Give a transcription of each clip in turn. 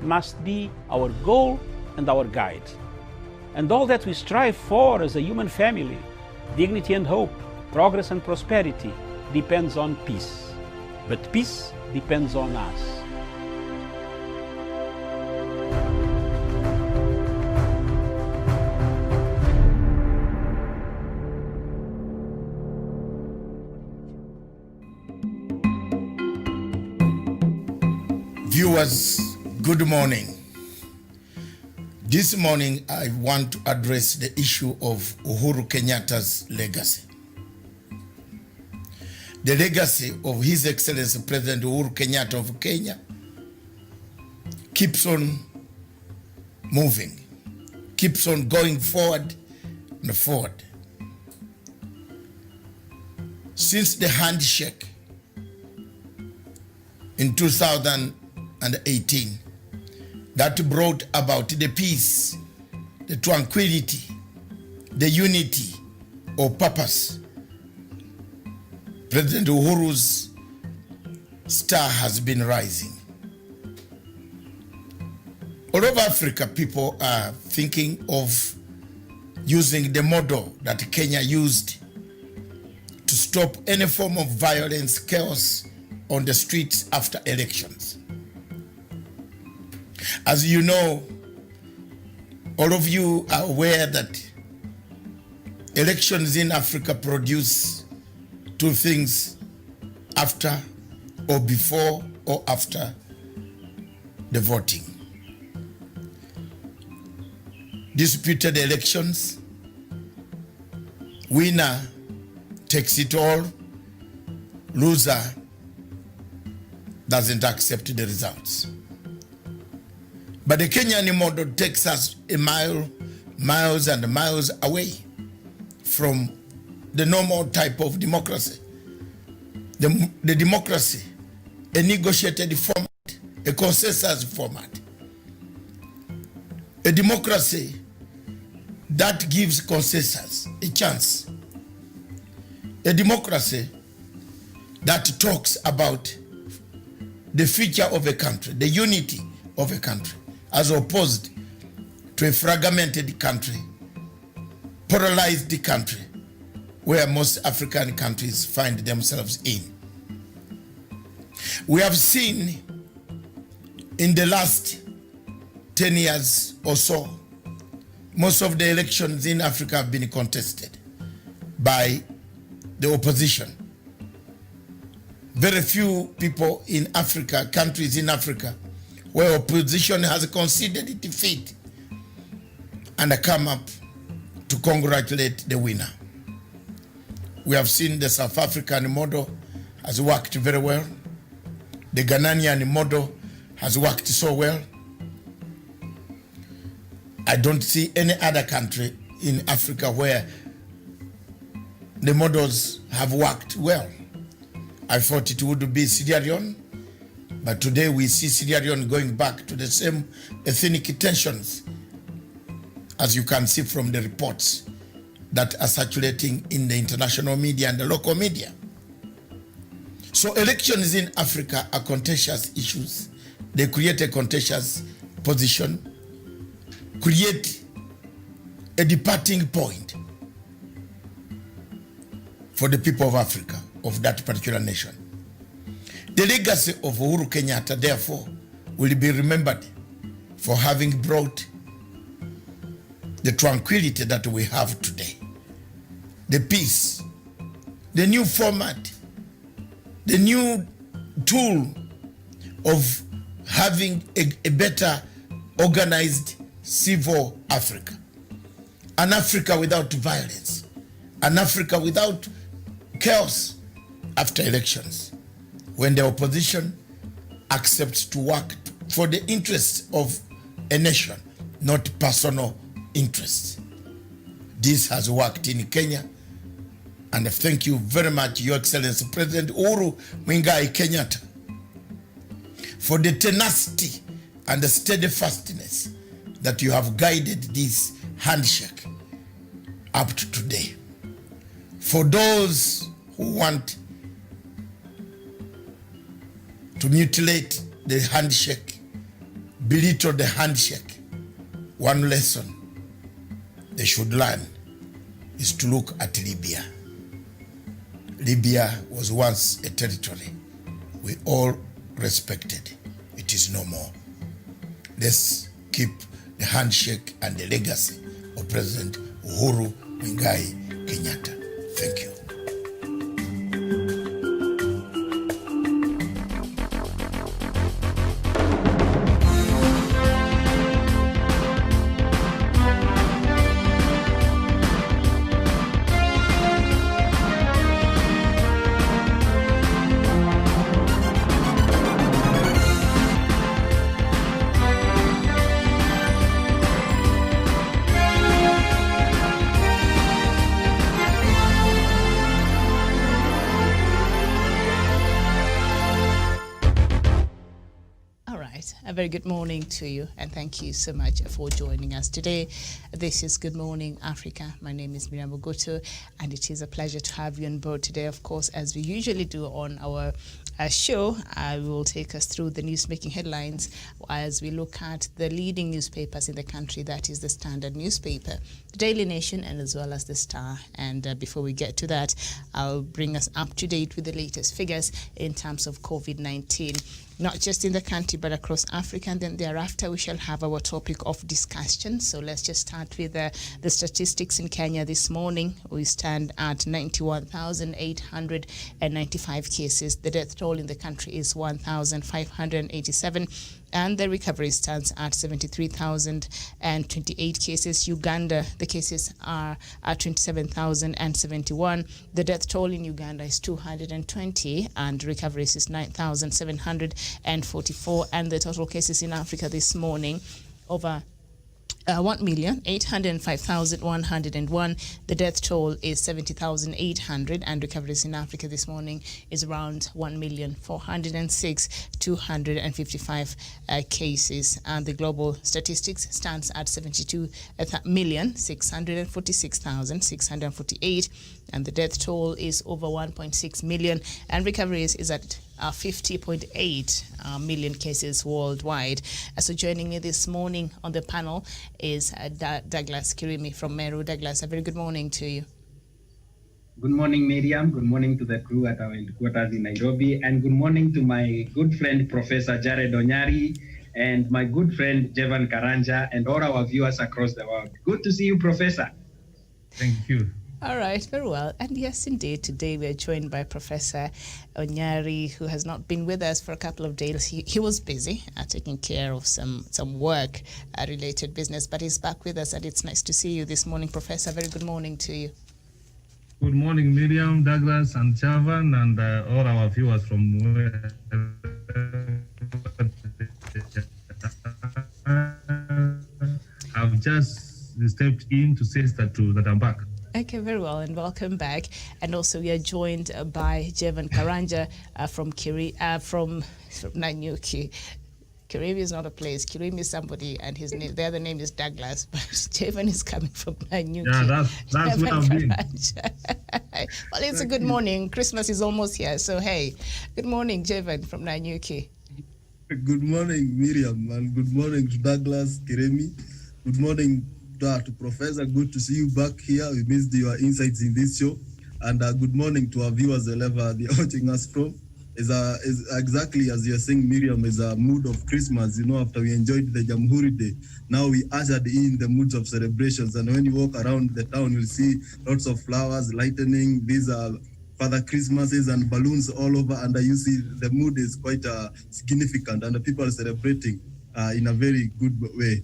must be our goal and our guide. And all that we strive for as a human family, dignity and hope, progress and prosperity, depends on peace. But peace depends on us. Viewers, good morning. This morning I want to address the issue of Uhuru Kenyatta's legacy. The legacy of His Excellency President Uhuru Kenyatta of Kenya keeps on moving, keeps on going forward and forward. Since the handshake in 2018 that brought about the peace, the tranquility, the unity of purpose, President Uhuru's star has been rising. All over Africa, people are thinking of using the model that Kenya used to stop any form of violence, chaos on the streets after elections. As you know, all of you are aware that elections in Africa produce two things: after or before or after the voting. Disputed elections, winner takes it all, loser doesn't accept the results. But the Kenyan model takes us miles and miles away from the normal type of democracy. The democracy, a negotiated format, a consensus format. A democracy that gives consensus a chance. A democracy that talks about the future of a country, the unity of a country, as opposed to a fragmented country, polarized country, where most African countries find themselves in. We have seen in the last 10 years or so, most of the elections in Africa have been contested by the opposition. Very few people in Africa, countries in Africa, where opposition has conceded defeat and come up to congratulate the winner. We have seen the South African model has worked very well. The Ghanaian model has worked so well. I don't see any other country in Africa where the models have worked well. I thought it would be Sierra Leone, but today we see Sierra Leone going back to the same ethnic tensions, as you can see from the reports that are circulating in the international media and the local media. So elections in Africa are contentious issues. They create a contentious position, create a departing point for the people of Africa, of that particular nation. The legacy of Uhuru Kenyatta, therefore, will be remembered for having brought the tranquility that we have today, the peace, the new format, the new tool of having a better organized civil Africa, an Africa without violence, an Africa without chaos after elections, when the opposition accepts to work for the interests of a nation, not personal interests. This has worked in Kenya, and thank you very much, Your Excellency President Uhuru Kenyatta, for the tenacity and the steadfastness that you have guided this handshake up to today. For those who want to mutilate the handshake, belittle the handshake. One lesson they should learn is to look at Libya. Libya was once a territory we all respected. It is no more. Let's keep the handshake and the legacy of President Uhuru Kenyatta. Thank you. A very good morning to you, and thank you so much for joining us today. This is Good Morning Africa. My name is Miriam Ogoto, and it is a pleasure to have you on board today. Of course, as we usually do on our show, I will take us through the news-making headlines as we look at the leading newspapers in the country. That is the Standard newspaper, the Daily Nation, and as well as the Star. And before we get to that, I'll bring us up to date with the latest figures in terms of COVID-19. Not just in the country, but across Africa. And then thereafter, we shall have our topic of discussion. So let's just start with the statistics in Kenya this morning. We stand at 91,895 cases. The death toll in the country is 1,587. And the recovery stands at 73,028 cases. Uganda, the cases are at 27,071. The death toll in Uganda is 220, and recoveries is 9,744. And the total cases in Africa this morning, over 1,805,101. The death toll is 70,800, and recoveries in Africa this morning is around 1,406,255 cases. And the global statistics stands at 72,646,648, and the death toll is over 1.6 million, and recoveries is at 50.8 million cases worldwide. So joining me this morning on the panel is Douglas Kirimi from Meru. Douglas, a very good morning to you. Good morning, Miriam. Good morning to the crew at our headquarters in Nairobi. And good morning to my good friend, Professor Jared Onyari, and my good friend, Jevan Karanja, and all our viewers across the world. Good to see you, Professor. Thank you. All right, very well. And yes, indeed, today we are joined by Professor Onyari, who has not been with us for a couple of days. He was busy taking care of some work-related business, but he's back with us, and it's nice to see you this morning, Professor. Very good morning to you. Good morning, Miriam, Douglas, and Chavan, and all our viewers from where I've just stepped in to say that I'm back. Okay, very well, and welcome back. And also, we are joined by Jevan Karanja from Nanyuki. Kirimi is not a place. Kirimi is somebody, and his name, the other name is Douglas, but Jevan is coming from Nanyuki. Yeah, that's where I've been. Well, it's a good morning. Christmas is almost here, so hey, good morning, Jevan from Nanyuki. Good morning, Miriam, and good morning to Douglas, Kirimi. Good morning to Professor. Good to see you back here. We missed your insights in this show. And good morning to our viewers wherever they're watching us from. Is exactly as you're saying, Miriam, is a mood of Christmas. You know, after we enjoyed the Jamhuri Day, now we ushered in the moods of celebrations. And when you walk around the town, you'll see lots of flowers, lightning. These are Father Christmases and balloons all over. And you see the mood is quite significant, and the people are celebrating in a very good way,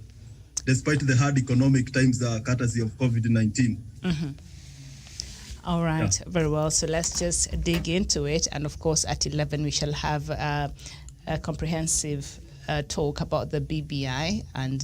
despite the hard economic times courtesy of COVID-19. Mm-hmm. All right, yeah. Very well. So let's just dig into it. And of course, at 11, we shall have a comprehensive talk about the BBI. And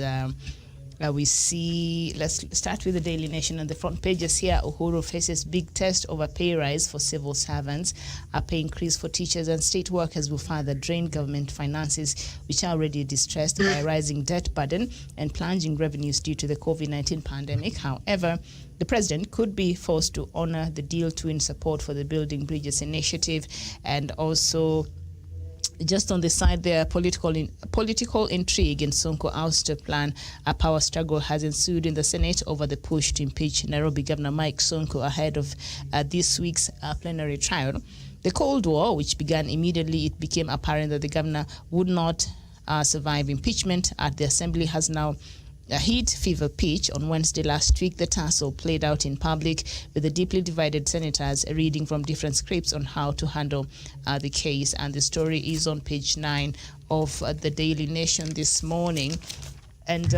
we see, let's start with the Daily Nation. On the front pages here, Uhuru faces big test over pay rise for civil servants. A pay increase for teachers and state workers will further drain government finances, which are already distressed by a rising debt burden and plunging revenues due to the COVID-19 pandemic. However, the president could be forced to honor the deal to win support for the Building Bridges initiative, and also Just on the side there, political intrigue in Sonko ouster plan. A power struggle has ensued in the Senate over the push to impeach Nairobi Governor Mike Sonko ahead of this week's plenary trial. The Cold War, which began immediately it became apparent that the governor would not survive impeachment at the assembly, has now hit fever pitch. On Wednesday last week, the tussle played out in public with the deeply divided senators reading from different scripts on how to handle the case. And the story is on page 9 of the Daily Nation this morning. And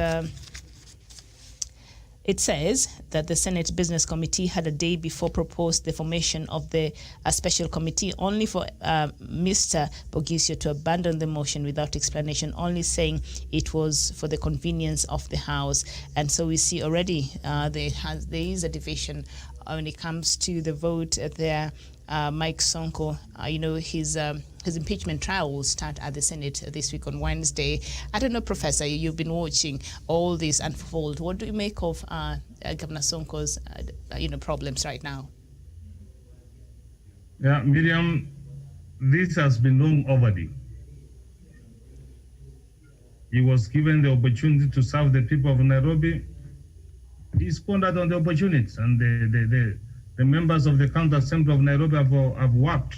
it says that the Senate Business Committee had a day before proposed the formation of the special committee, only for Mr. Bogisio to abandon the motion without explanation, only saying it was for the convenience of the House. And so we see already there is a division when it comes to the vote there. Mike Sonko, his impeachment trial will start at the Senate this week on Wednesday. I don't know, Professor, you've been watching all this unfold. What do you make of Governor Sonko's, problems right now? Yeah, Miriam, this has been long overdue. He was given the opportunity to serve the people of Nairobi. He squandered on the opportunities, and the members of the County Assembly of Nairobi have worked,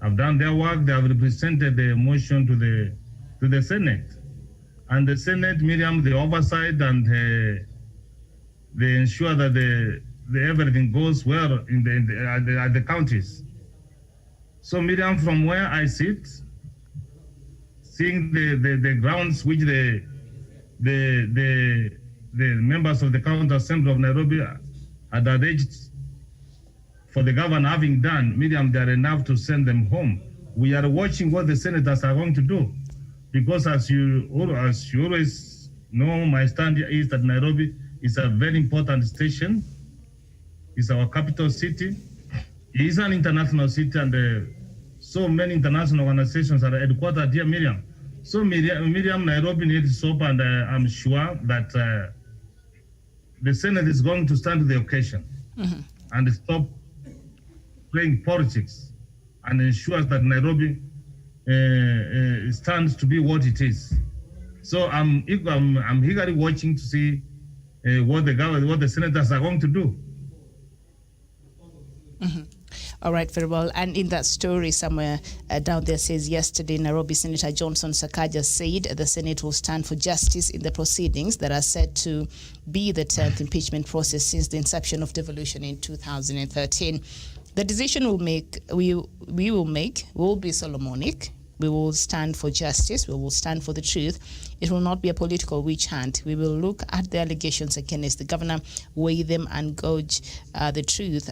have done their work. They have represented the motion to the Senate, and the Senate, Miriam, the oversight, and they ensure that everything goes well at the counties. So, Miriam, from where I sit, seeing the grounds which the members of the County Assembly of Nairobi had arranged for the governor having done, Miriam, they are enough to send them home. We are watching what the senators are going to do, because as you always know, my stand here is that Nairobi is a very important station. It's our capital city. It is an international city, and so many international organizations are headquartered here, Miriam. So Miriam, Nairobi needs soap, and I'm sure that the Senate is going to stand to the occasion and stop playing politics and ensures that Nairobi stands to be what it is. So I'm eagerly watching to see what the senators are going to do. All right, very well. And in that story somewhere down there says, yesterday, Nairobi Senator Johnson Sakaja said the Senate will stand for justice in the proceedings that are said to be the 10th impeachment process since the inception of devolution in 2013. The decision we will make will be Solomonic. We will stand for justice. We will stand for the truth. It will not be a political witch hunt. We will look at the allegations against the governor, weigh them, and gauge the truth.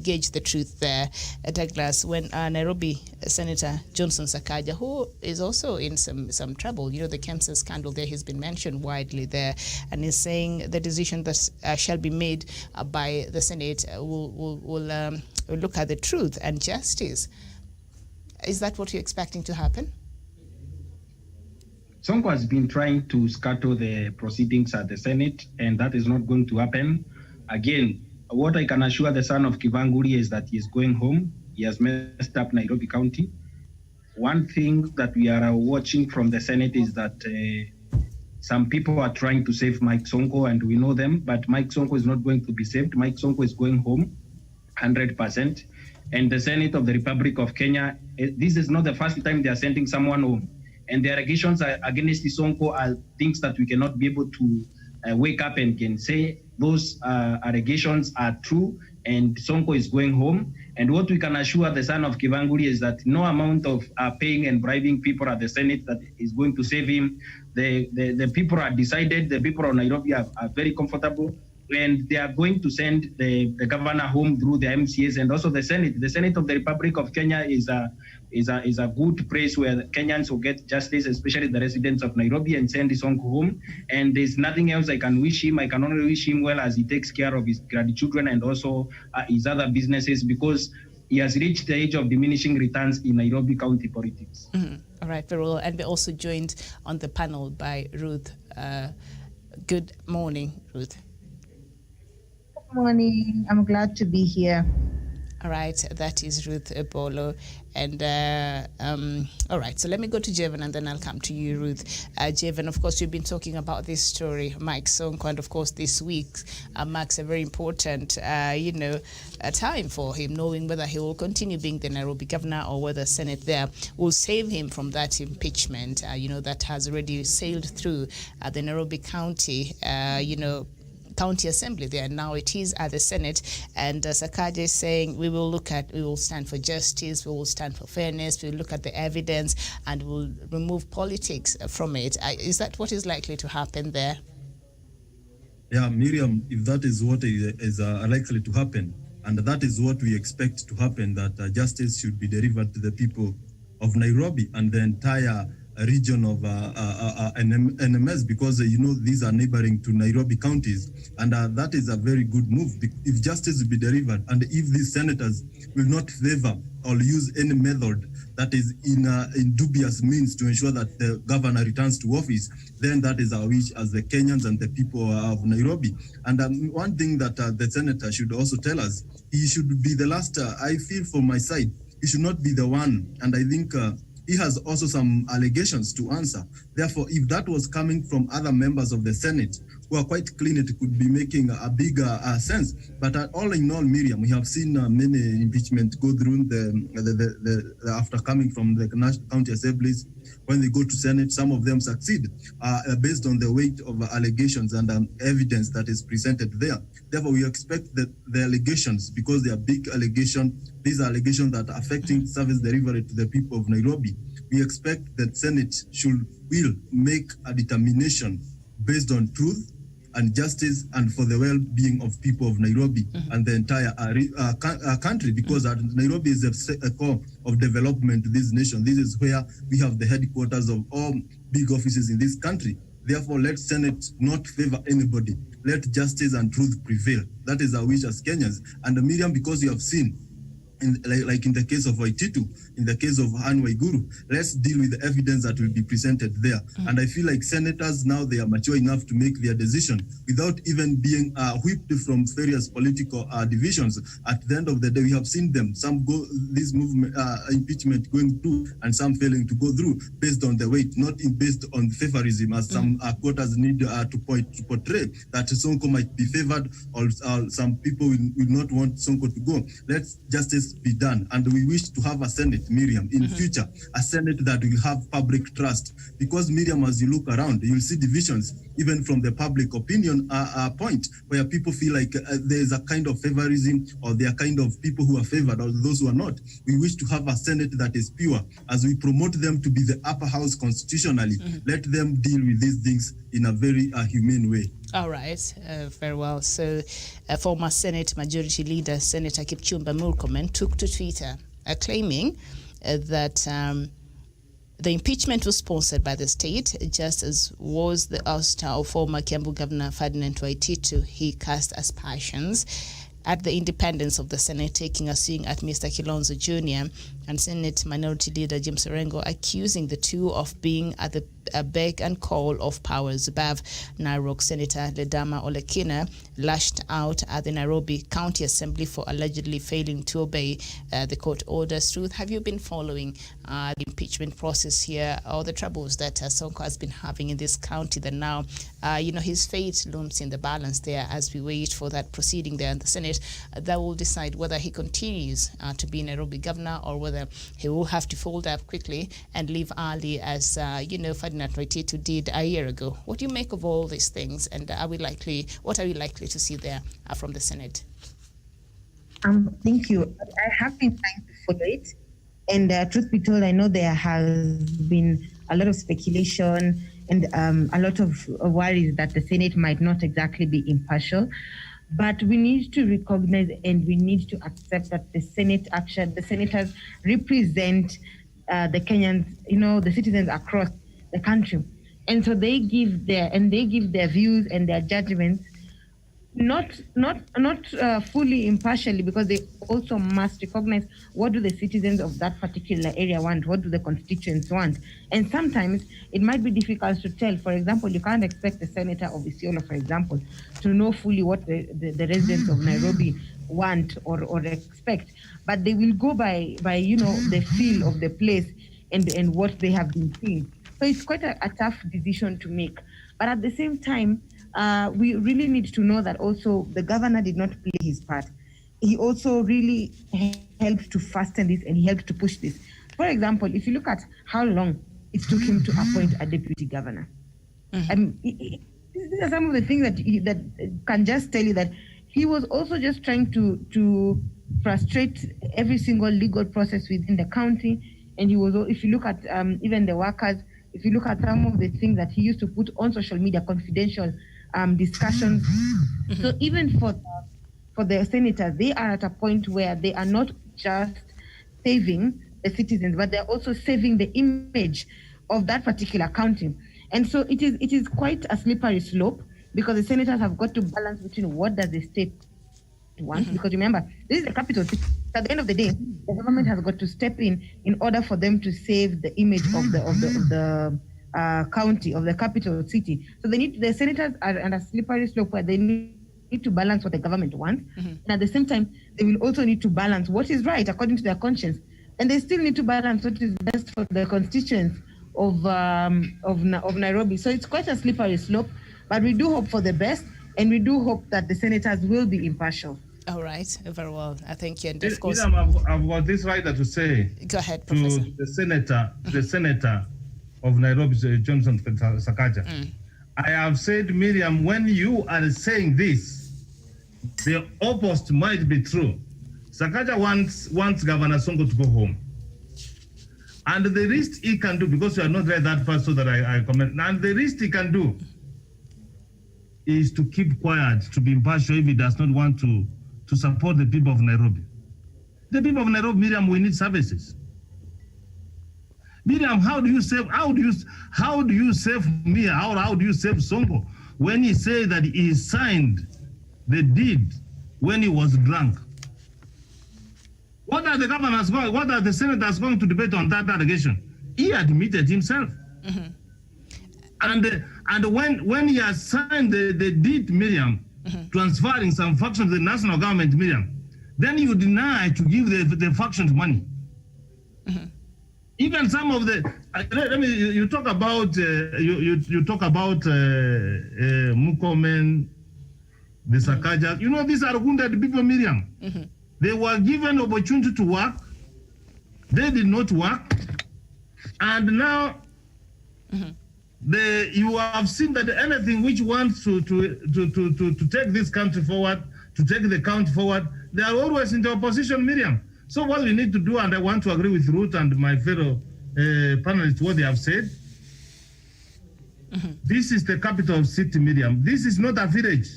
Gauge the truth there, Douglas, when Nairobi Senator Johnson Sakaja, who is also in some trouble, the Kemsa scandal there has been mentioned widely there, and is saying the decision that shall be made by the Senate will look at the truth and justice. Is that what you're expecting to happen? Sonko has been trying to scuttle the proceedings at the Senate, and that is not going to happen. Again, what I can assure the son of Kivanguri is that he is going home. He has messed up Nairobi County. One thing that we are watching from the Senate is that some people are trying to save Mike Sonko, and we know them, but Mike Sonko is not going to be saved. Mike Sonko is going home 100%. And the Senate of the Republic of Kenya, this is not the first time they are sending someone home. And the allegations against Sonko are things that we cannot be able to wake up and can say those allegations are true, and Sonko is going home. And what we can assure the son of Kivanguri is that no amount of paying and bribing people at the Senate that is going to save him. The people are decided, the people of Nairobi are very comfortable, and they are going to send the governor home through the MCAs and also the Senate. The Senate of the Republic of Kenya is a good place where Kenyans will get justice, especially the residents of Nairobi, and send Sonko home. And there's nothing else I can wish him. I can only wish him well as he takes care of his grandchildren and also his other businesses, because he has reached the age of diminishing returns in Nairobi County politics. All right, very well. And we're also joined on the panel by Ruth. Good morning, Ruth. Good morning. I'm glad to be here. All right, that is Ruth Ebolo. And all right, so let me go to Jevan and then I'll come to you, Ruth. Jevan, of course, you've been talking about this story, Mike Sonko, and of course, this week marks a very important, time for him, knowing whether he will continue being the Nairobi governor or whether Senate there will save him from that impeachment, that has already sailed through the Nairobi County, County Assembly there. Now it is at the Senate, and Sakaja is saying we will stand for justice, we will stand for fairness, we'll look at the evidence, and we'll remove politics from it. Is that what is likely to happen there? Yeah, Miriam, if that is what is likely to happen, and that is what we expect to happen, that justice should be delivered to the people of Nairobi and the entire region of NMS, because these are neighboring to Nairobi counties, and that is a very good move if justice will be delivered, and if these senators will not favor or use any method that is in dubious means to ensure that the governor returns to office, then that is our wish as the Kenyans and the people of Nairobi. And one thing that the senator should also tell us, he should be the last. I feel for my side, he should not be the one, and I think he has also some allegations to answer. Therefore, if that was coming from other members of the Senate who are quite clean, it could be making a bigger sense. But all in all, Miriam, we have seen many impeachment go through the after coming from the county assemblies. When they go to Senate, some of them succeed based on the weight of allegations and evidence that is presented there. Therefore, we expect that the allegations, because they are big allegations, these are allegations that are affecting service delivery to the people of Nairobi. We expect that Senate will make a determination based on truth and justice and for the well-being of people of Nairobi and the entire country, because Nairobi is a core of development to this nation. This is where we have the headquarters of all big offices in this country. Therefore, let Senate not favor anybody. Let justice and truth prevail. That is our wish as Kenyans. And Miriam, because you have seen, like in the case of Waititu, in the case of Anne Waiguru, let's deal with the evidence that will be presented there. And I feel like senators now, they are mature enough to make their decision without even being whipped from various political divisions. At the end of the day, we have seen them, some go this movement, impeachment going through and some failing to go through based on the weight, not based on favorism, as some quotas need to portray that Sonko might be favored, or some people will not want Sonko to go. Let's justice be done, and we wish to have a Senate, Miriam, in future, a Senate that will have public trust, because Miriam, as you look around, you'll see divisions even from the public opinion point, where people feel like there's a kind of favorism, or there are kind of people who are favored or those who are not. We wish to have a Senate that is pure. As we promote them to be the upper house constitutionally, let them deal with these things in a very humane way. All right, very well. So, former Senate Majority Leader Senator Kipchumba Murkomen took to Twitter claiming that the impeachment was sponsored by the state, just as was the ouster of former Kiambu Governor Ferdinand Waititu. He cast aspersions at the independence of the Senate, taking a swing at Mr. Kilonzo Jr. and Senate Minority Leader James Orengo, accusing the two of being at the beck and call of powers above. Narok Senator Ledama Olekina lashed out at the Nairobi County Assembly for allegedly failing to obey the court orders. Ruth, have you been following the impeachment process here, or the troubles that Sonko has been having in this county, that now, his fate looms in the balance there as we wait for that proceeding there in the Senate that will decide whether he continues to be Nairobi governor, or whether he will have to fold up quickly and leave early, as Ferdinand Waititu did a year ago. What do you make of all these things, and what are we likely to see there from the Senate? Thank you. I have been trying to follow it, and truth be told, I know there has been a lot of speculation and a lot of worries that the Senate might not exactly be impartial. But we need to recognize and we need to accept that the senators represent the Kenyans, the citizens across the country. And so they give their views and their judgments, not fully impartially, because they also must recognize what do the citizens of that particular area want, what do the constituents want. And sometimes it might be difficult to tell. For example, you can't expect the senator of Isiolo, for example, to know fully what the residents of Nairobi want or expect, but they will go by the feel of the place and what they have been seeing. So it's quite a tough decision to make. But at the same time, we really need to know that also the governor did not play his part. He also really helped to fasten this and he helped to push this. For example, if you look at how long it took him to appoint a deputy governor, these are some of the things that can just tell you that he was also just trying to frustrate every single legal process within the county. And he was, if you look at even the workers, if you look at some of the things that he used to put on social media, confidential discussions. So even for the senators, they are at a point where they are not just saving the citizens, but they're also saving the image of that particular county. And so it is quite a slippery slope, because the senators have got to balance between what does the state want, because remember, this is the capital city. At the end of the day, the government has got to step in order for them to save the image of the county, of the capital city. So the senators are on a slippery slope where they need to balance what the government wants, and at the same time, they will also need to balance what is right according to their conscience, and they still need to balance what is best for the constituents of Nairobi. So it's quite a slippery slope, but we do hope for the best, and we do hope that the senators will be impartial. All right, very well. I thank you. And of course, I've got this right to say. Go ahead, Professor. To the senator of Nairobi, Johnson Sakaja. I have said, Miriam, when you are saying this, the opposite might be true. Sakaja wants Governor Sonko to go home. And the least he can do, because you are not read that part so that I comment, and the least he can do is to keep quiet, to be impartial if he does not want to support the people of Nairobi. The people of Nairobi, Miriam, we need services. Miriam, how do you save me, or how do you save Sonko when he said that he signed the deed when he was drunk? What are the senators going to debate on that allegation? He admitted himself. And when he has signed the deed, Miriam, transferring some functions to the national government, Miriam, then you deny to give the factions money. Even some of the you talk about Mukomen, the Sakaja. You know, these are wounded people, Miriam. They were given opportunity to work. They did not work, and now you have seen that anything which wants to take this country forward, to take the country forward, they are always in the opposition, Miriam. So what we need to do, and I want to agree with Ruth and my fellow panelists, what they have said. This is the capital city, Miriam. This is not a village.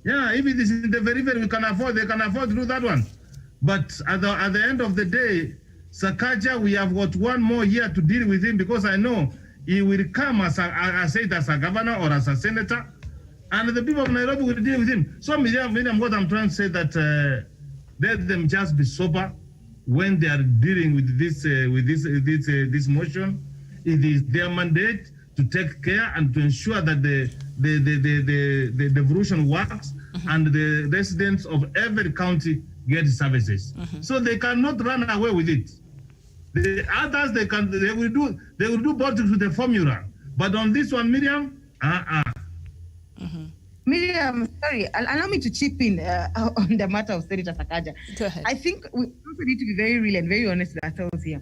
Yeah, if it is in the very, they can afford to do that one. But at the end of the day, Sakaja, we have got one more year to deal with him, because I know he will come as a governor or as a senator, and the people of Nairobi will deal with him. So Miriam, what I'm trying to say that let them just be sober when they are dealing with this motion. It is their mandate to take care and to ensure that the devolution works and the residents of every county get services. So they cannot run away with it. The others, they will do politics with the formula. But on this one, Miriam, Miriam, sorry, allow me to chip in on the matter of Senator Sakaja. Go ahead. I think we also need to be very real and very honest with ourselves here.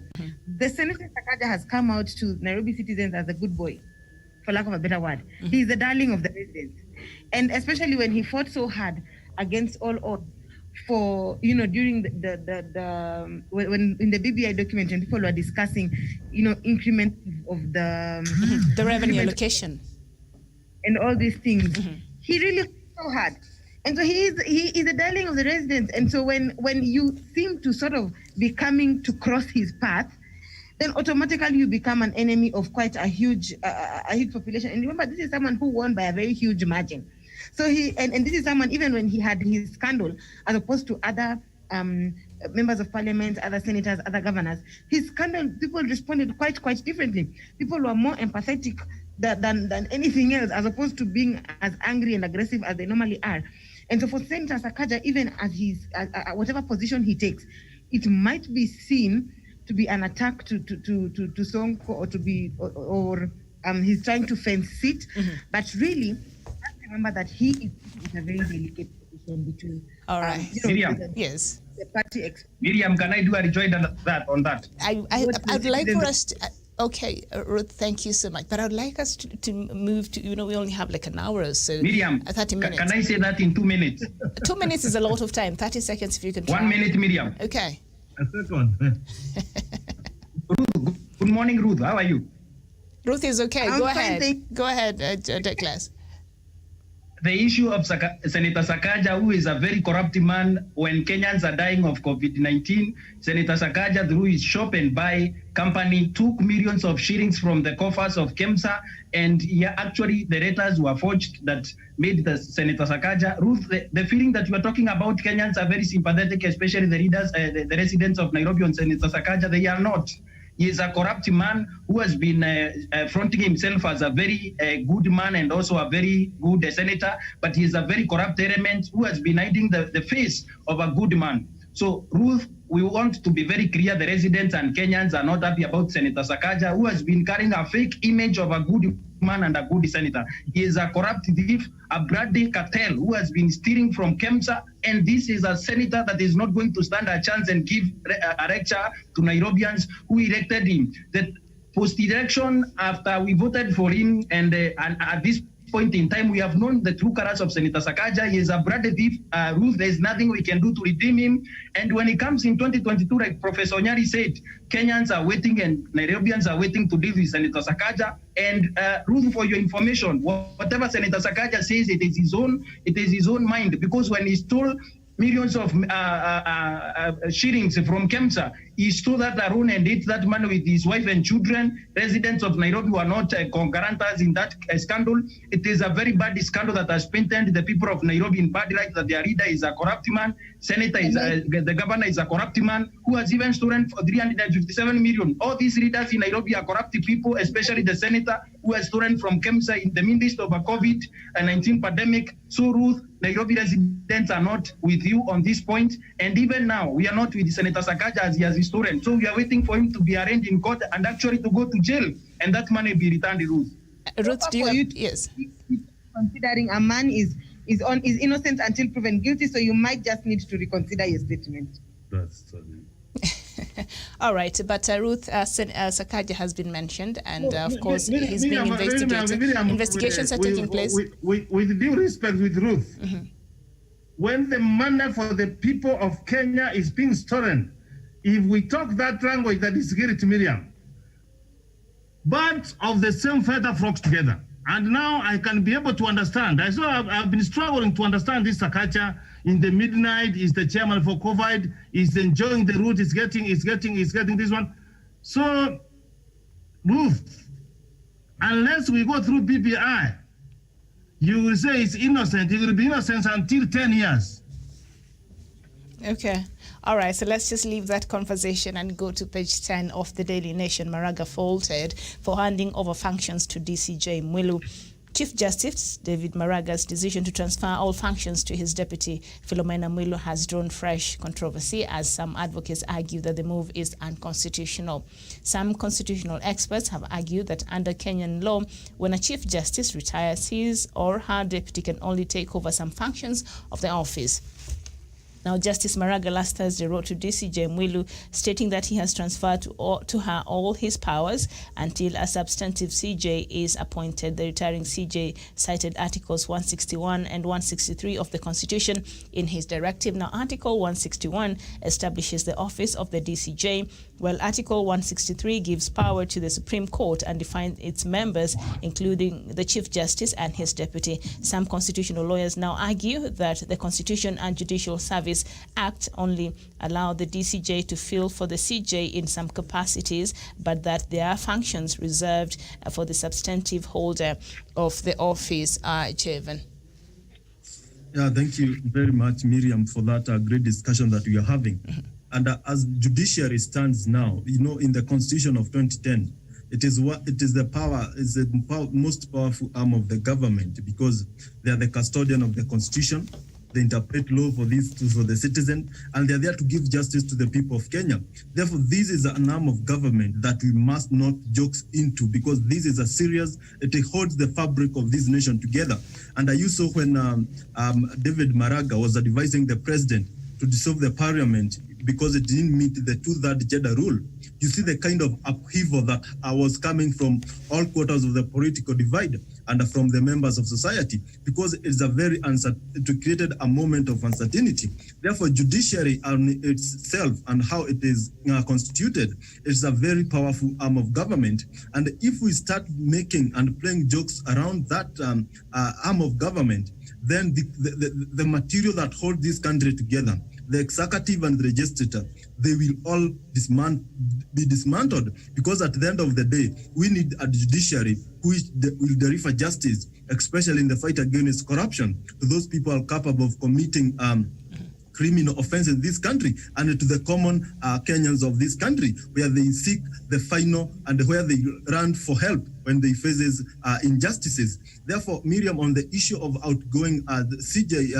The Senator Sakaja has come out to Nairobi citizens as a good boy, for lack of a better word. He's the darling of the residents. And especially when he fought so hard against all odds for, during when in the BBI document, when people were discussing, increment of the revenue allocation and all these things. He really fought so hard. And so he is the darling of the residents. And so when you seem to sort of be coming to cross his path, then automatically you become an enemy of quite a huge population. And remember, this is someone who won by a very huge margin. So and this is someone, even when he had his scandal, as opposed to other members of parliament, other senators, other governors, his scandal, people responded quite differently. People were more empathetic than anything else, as opposed to being as angry and aggressive as they normally are. And so for Senator Sakaja, even as whatever position he takes, it might be seen to be an attack to Sonko, or to be or he's trying to fence it. But really, let's remember that he is in a very delicate position between. All right. Miriam. Yes. The party. Miriam, can I do a rejoinder on that? I'd like for us to. Okay, Ruth, thank you so much. But I'd like us to move to, we only have like an hour or so. Miriam, 30 minutes. Can I say that in 2 minutes? 2 minutes is a lot of time. 30 seconds if you can try. 1 minute, Miriam. Okay. A second. Ruth, good morning, Ruth. How are you? Ruth is okay. I'm Go fine, ahead. Go ahead, Douglas. The issue of Senator Sakaja, who is a very corrupt man, when Kenyans are dying of COVID-19, Senator Sakaja, through his shop and buy company, took millions of shillings from the coffers of KEMSA, and actually the letters were forged that made the Senator Sakaja. Ruth, the feeling that you are talking about, Kenyans are very sympathetic, especially the leaders, the residents of Nairobi on Senator Sakaja. They are not. He is a corrupt man who has been fronting himself as a very good man and also a very good senator, but he is a very corrupt element who has been hiding the face of a good man. So, Ruth, we want to be very clear, the residents and Kenyans are not happy about Senator Sakaja, who has been carrying a fake image of a good man and a good senator. He is a corrupt thief, a bloody cartel who has been stealing from KEMSA, and this is a senator that is not going to stand a chance and give a lecture to Nairobians who elected him. The post-election, after we voted for him, and at this point in time, we have known the true colors of Senator Sakaja. He is a bloody thief. Ruth, there is nothing we can do to redeem him. And when it comes in 2022, like Professor Onyari said, Kenyans are waiting and Nairobians are waiting to deal with Senator Sakaja. And Ruth, for your information, whatever Senator Sakaja says, it is his own mind. Because when he stole millions of shillings from KEMSA, he stole that around and ate that money with his wife and children. Residents of Nairobi were not concurrentors in that scandal. It is a very bad scandal that has painted the people of Nairobi in bad light, that their leader is a corrupt man, senator is the governor is a corrupt man, who has even stolen for 357 million. All these leaders in Nairobi are corrupt people, especially the senator who has stolen from KEMSA in the midst of a COVID-19 pandemic. So, Ruth, Nairobi residents are not with you on this point, and even now we are not with Senator Sakaja as he has stolen. So we are waiting for him to be arraigned in court and actually to go to jail, and that money be returned to Ruth. Ruth, do you have, yes? Considering a man is innocent until proven guilty, so you might just need to reconsider your statement. That's funny. All right, but Ruth, Sakaja has been mentioned, and of course he's being investigated. Investigations are taking place. With due respect, with Ruth, when the money for the people of Kenya is being stolen, if we talk that language, that is scary to Miriam. Birds of the same feather flock together. And now I can be able to understand. I've been struggling to understand this Sakaja. In the midnight, is the chairman for COVID, is enjoying the route, is getting this one. So, Ruth, unless we go through BBI, you will say it's innocent. It will be innocent until 10 years. Okay. All right, so let's just leave that conversation and go to page 10 of the Daily Nation. Maraga faulted for handing over functions to DCJ Mwilu. Chief Justice David Maraga's decision to transfer all functions to his deputy Philomena Mwilu has drawn fresh controversy, as some advocates argue that the move is unconstitutional. Some constitutional experts have argued that under Kenyan law, when a Chief Justice retires, his or her deputy can only take over some functions of the office. Now, Justice Maraga last Thursday wrote to DCJ Mwilu stating that he has transferred to her all his powers until a substantive CJ is appointed. The retiring CJ cited Articles 161 and 163 of the Constitution in his directive. Now, Article 161 establishes the office of the DCJ, while Article 163 gives power to the Supreme Court and defines its members, including the Chief Justice and his deputy. Some constitutional lawyers now argue that the Constitution and Judicial Service Act only allow the DCJ to fill for the CJ in some capacities, but that there are functions reserved for the substantive holder of the office. Jevan. Yeah, thank you very much, Miriam, for that great discussion that we are having. And as judiciary stands now, in the Constitution of 2010, it is the most powerful arm of the government, because they are the custodian of the Constitution. they interpret law for the citizen, and they're there to give justice to the people of Kenya. Therefore, this is an arm of government that we must not joke into, because this is a serious, it holds the fabric of this nation together. And you saw when David Maraga was advising the president to dissolve the parliament because it didn't meet the 2/3 gender rule. You see the kind of upheaval that was coming from all quarters of the political divide and from the members of society, because it's a very it created a moment of uncertainty. Therefore, judiciary on itself and how it is constituted is a very powerful arm of government. And if we start making and playing jokes around that arm of government, then the material that holds this country together, the executive and the legislature, they will all be dismantled, because at the end of the day, we need a judiciary who will deliver justice, especially in the fight against corruption, to those people who are capable of committing criminal offenses in this country, and to the common Kenyans of this country, where they seek the final and where they run for help when they faces injustices. Therefore, Miriam, on the issue of outgoing CJ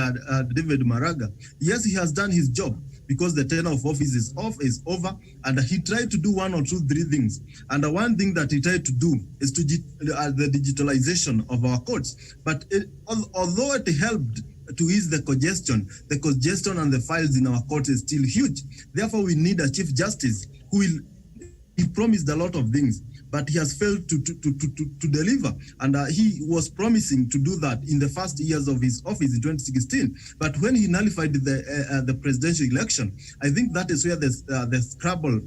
David Maraga, yes, he has done his job, because the tenure of office is over, and he tried to do 1 or 2, 3 things. And the one thing that he tried to do is to the digitalization of our courts. But although it helped to ease the congestion and the files in our court is still huge. Therefore, we need a Chief Justice who he promised a lot of things, but he has failed to deliver. And he was promising to do that in the first years of his office in 2016. But when he nullified the presidential election, I think that is where the scrabble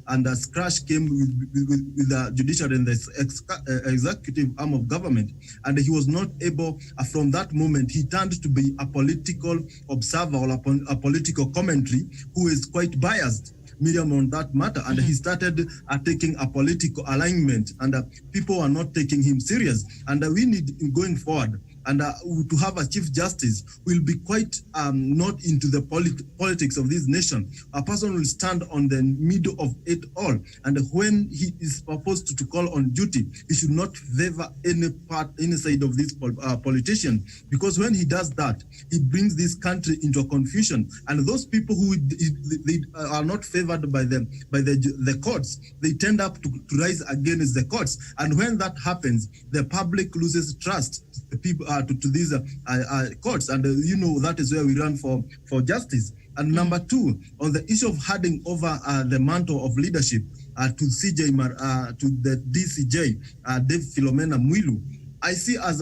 and the scratch came with the judiciary and the executive arm of government. And he was not able, from that moment, he turned to be a political observer or a political commentary who is quite biased, Miriam, on that matter. And he started taking a political alignment, and people are not taking him serious. And we need, going forward, and to have a Chief Justice will be quite not into the politics of this nation. A person will stand on the middle of it all, and when he is supposed to call on duty, he should not favor any side of this politician, because when he does that, he brings this country into a confusion. And those people who they are not favored by the courts, they tend up to rise against the courts. And when that happens, the public loses trust the people to these courts, and that is where we run for justice. And number 2, on the issue of handing over the mantle of leadership to the DCJ, Dave Philomena Mwilu, I see as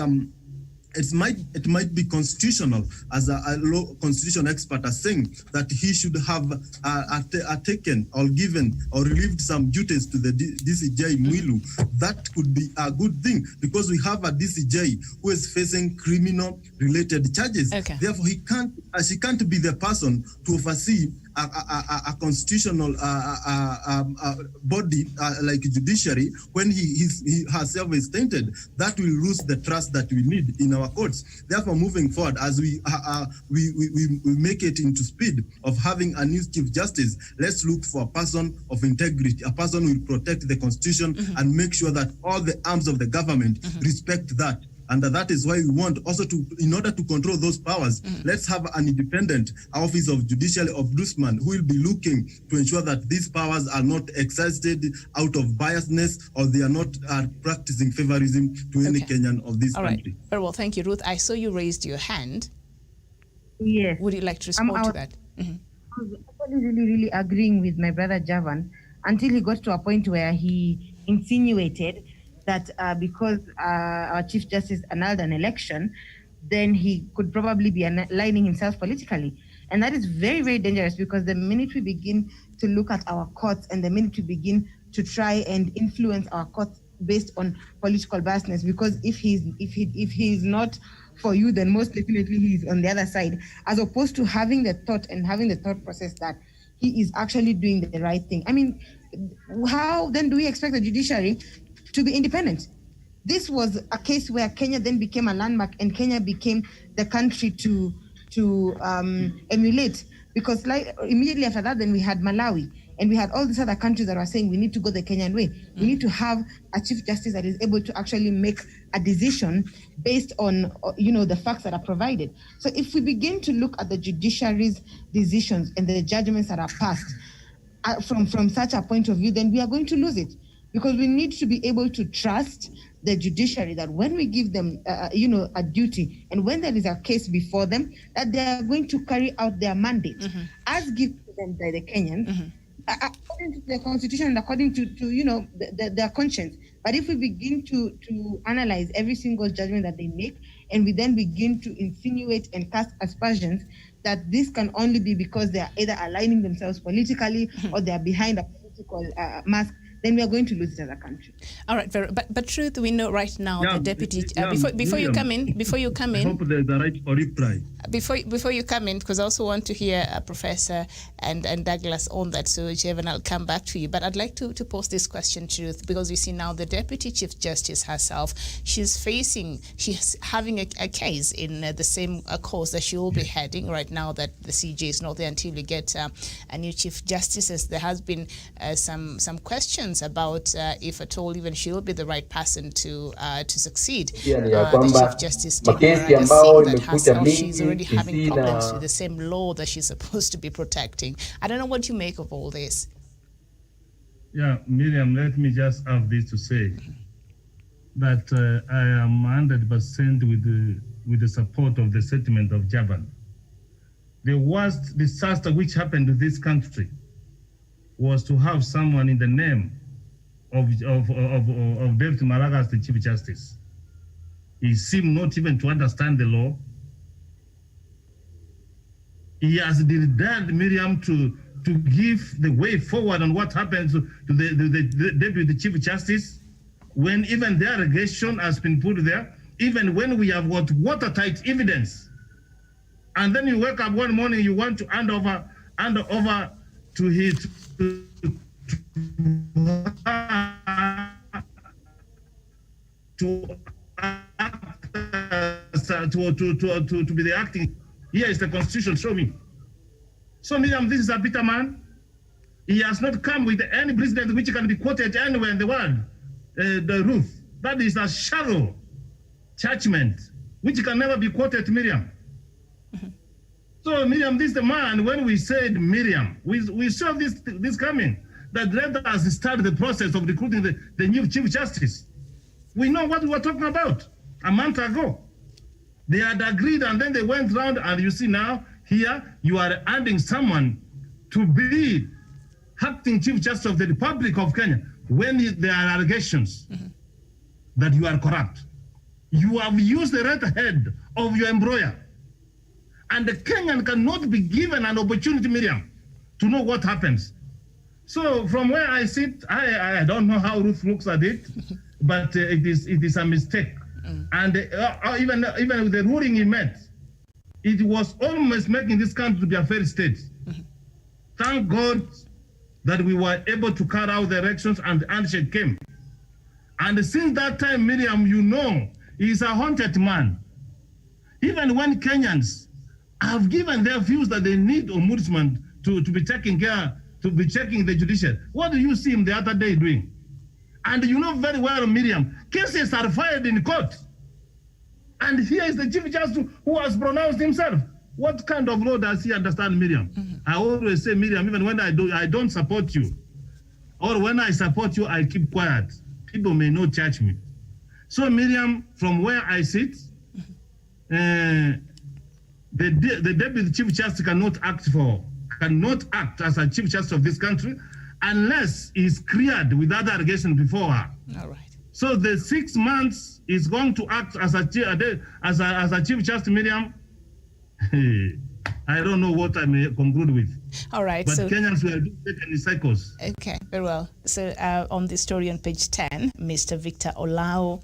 it might be constitutional, as a law constitution expert are saying, that he should have taken or given or relieved some duties to the DCJ Mwilu. That could be a good thing, because we have a DCJ who is facing criminal-related charges. Okay. Therefore, she can't be the person to oversee a constitutional body like judiciary when he herself is tainted. That will lose the trust that we need in our courts. Therefore, moving forward, as we make it into speed of having a new Chief Justice, let's look for a person of integrity, a person who will protect the Constitution and make sure that all the arms of the government respect that. And that is why we want also in order to control those powers, let's have an independent Office of Judicial Ombudsman who will be looking to ensure that these powers are not exercised out of biasness, or they are not practicing favorism to any Kenyan of this country. Right. Very well, thank you, Ruth. I saw you raised your hand. Yes. Would you like to respond to that? I was actually really agreeing with my brother Javan until he got to a point where he insinuated that because our Chief Justice annulled an election, then he could probably be aligning himself politically. And that is very, very dangerous, because the minute we begin to look at our courts and the minute we begin to try and influence our courts based on political biasness, because if he's not for you, then most definitely he's on the other side, as opposed to having the thought process that he is actually doing the right thing. I mean, how then do we expect the judiciary to be independent? This was a case where Kenya then became a landmark, and Kenya became the country to emulate, because like immediately after that, then we had Malawi, And we had all these other countries that were saying we need to go the Kenyan way. We need to have a Chief Justice that is able to actually make a decision based on, the facts that are provided. So if we begin to look at the judiciary's decisions and the judgments that are passed from such a point of view, then we are going to lose it, because we need to be able to trust the judiciary that when we give them, a duty, and when there is a case before them, that they are going to carry out their mandate as given to them by the Kenyans, according to the constitution and according to their conscience. But if we begin to analyze every single judgment that they make, and we then begin to insinuate and cast aspersions that this can only be because they are either aligning themselves politically or they are behind a political mask, then we are going to lose it as a country. All right, but Truth, we know right now the deputy. Before you come in, I hope there's the right for reply. Before you come in, because I also want to hear Professor and Douglas on that. So, Jevan, I'll come back to you. But I'd like to pose this question, Truth, because you see now the Deputy Chief Justice herself, she's having a case in the same course that she will be heading right now, that the CJ is not there until we get a new Chief Justice. As there has been some questions about if at all even she will be the right person to succeed. The Chief Justice that she's already having problems with the same law that she's supposed to be protecting. I don't know what you make of all this. Yeah, Miriam, let me just have this to say that I am 100% with the support of the settlement of Javan. The worst disaster which happened to this country was to have someone in the name of David Maraga as the Chief Justice. He seemed not even to understand the law. He has denied Miriam to give the way forward on what happens to the Deputy Chief Justice, when even the allegation has been put there, even when we have got watertight evidence. And then you wake up one morning, you want to hand over to his to be the acting. Here is the constitution, show me. So Miriam, this is a bitter man. He has not come with any precedent which can be quoted anywhere in the world. The roof. That is a shallow judgment which can never be quoted, Miriam. So Miriam, this is the man, when we said Miriam, we saw this coming, that let us start the process of recruiting the new Chief Justice. We know what we were talking about a month ago. They had agreed, and then they went round, and you see now, here, you are adding someone to be acting Chief Justice of the Republic of Kenya when there are allegations that you are corrupt. You have used the right head of your employer. And the Kenyan cannot be given an opportunity, Miriam, to know what happens. So from where I sit, I don't know how Ruth looks at it, but it is a mistake. And even with the ruling he made, it was almost making this country to be a failed state. Thank God that we were able to carry out the elections and the handshake came. And since that time, Miriam, you know, he's a haunted man. Even when Kenyans have given their views that they need ombudsman to be taking care, to be checking the judiciary. What do you see him the other day doing? And you know very well, Miriam, cases are filed in court. And here is the Chief Justice who has pronounced himself. What kind of law does he understand, Miriam? I always say, Miriam, even when I don't support you, or when I support you, I keep quiet. People may not judge me. So, Miriam, from where I sit, the Deputy Chief Justice cannot act as a Chief Justice of this country unless he's cleared with other allegations before her. All right. So the 6 months is going to act as a Chief Justice, Miriam. I don't know what I may conclude with. All right. But so Kenyans will be taken in cycles. Okay, very well. So on the story on page 10, Mr. Victor Olao,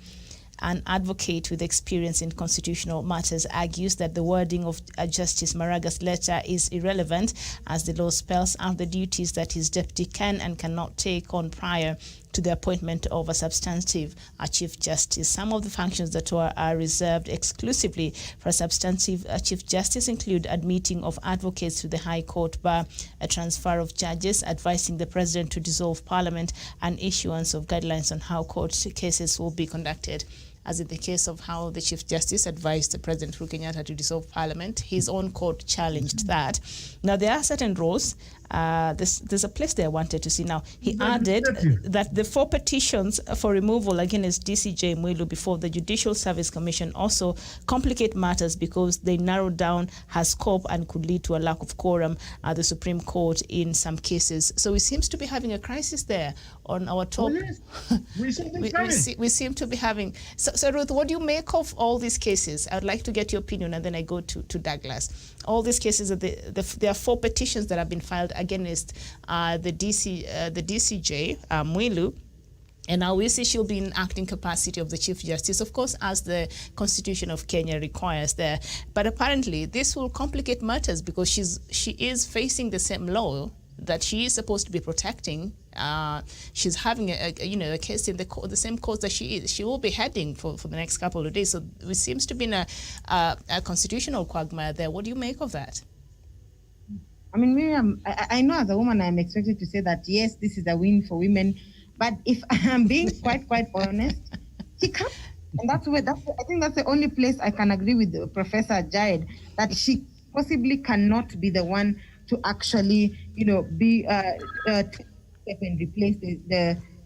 an advocate with experience in constitutional matters, argues that the wording of Justice Maraga's letter is irrelevant, as the law spells out the duties that his deputy can and cannot take on prior to the appointment of a substantive Chief Justice. Some of the functions that are reserved exclusively for a substantive Chief Justice include admitting of advocates to the High Court bar, a transfer of judges, advising the President to dissolve Parliament, and issuance of guidelines on how court cases will be conducted. As in the case of how the Chief Justice advised the President Uhuru Kenyatta to dissolve Parliament, his own court challenged that. Now, there are certain rules. There's a place there I wanted to see. Now, he added that the 4 petitions for removal against DCJ Mwilu before the Judicial Service Commission also complicate matters because they narrow down her scope and could lead to a lack of quorum at the Supreme Court in some cases. So we seems to be having a crisis there on our top. Oh, yes. We seem to be having. So Ruth, what do you make of all these cases? I would like to get your opinion, and then I go to Douglas. All these cases, there are 4 petitions that have been filed against the DCJ, Mwilu. And now we see she'll be in acting capacity of the Chief Justice, of course, as the Constitution of Kenya requires there. But apparently, this will complicate matters because she is facing the same law that she is supposed to be protecting. She's having a case in the same court that she is. She will be heading for the next couple of days. So it seems to be in a constitutional quagmire there. What do you make of that? I mean, Miriam, I know as a woman I'm expected to say that, yes, this is a win for women. But if I'm being quite honest, she can't. And I think that's the only place I can agree with Professor Jared, that she possibly cannot be the one to actually, be and replace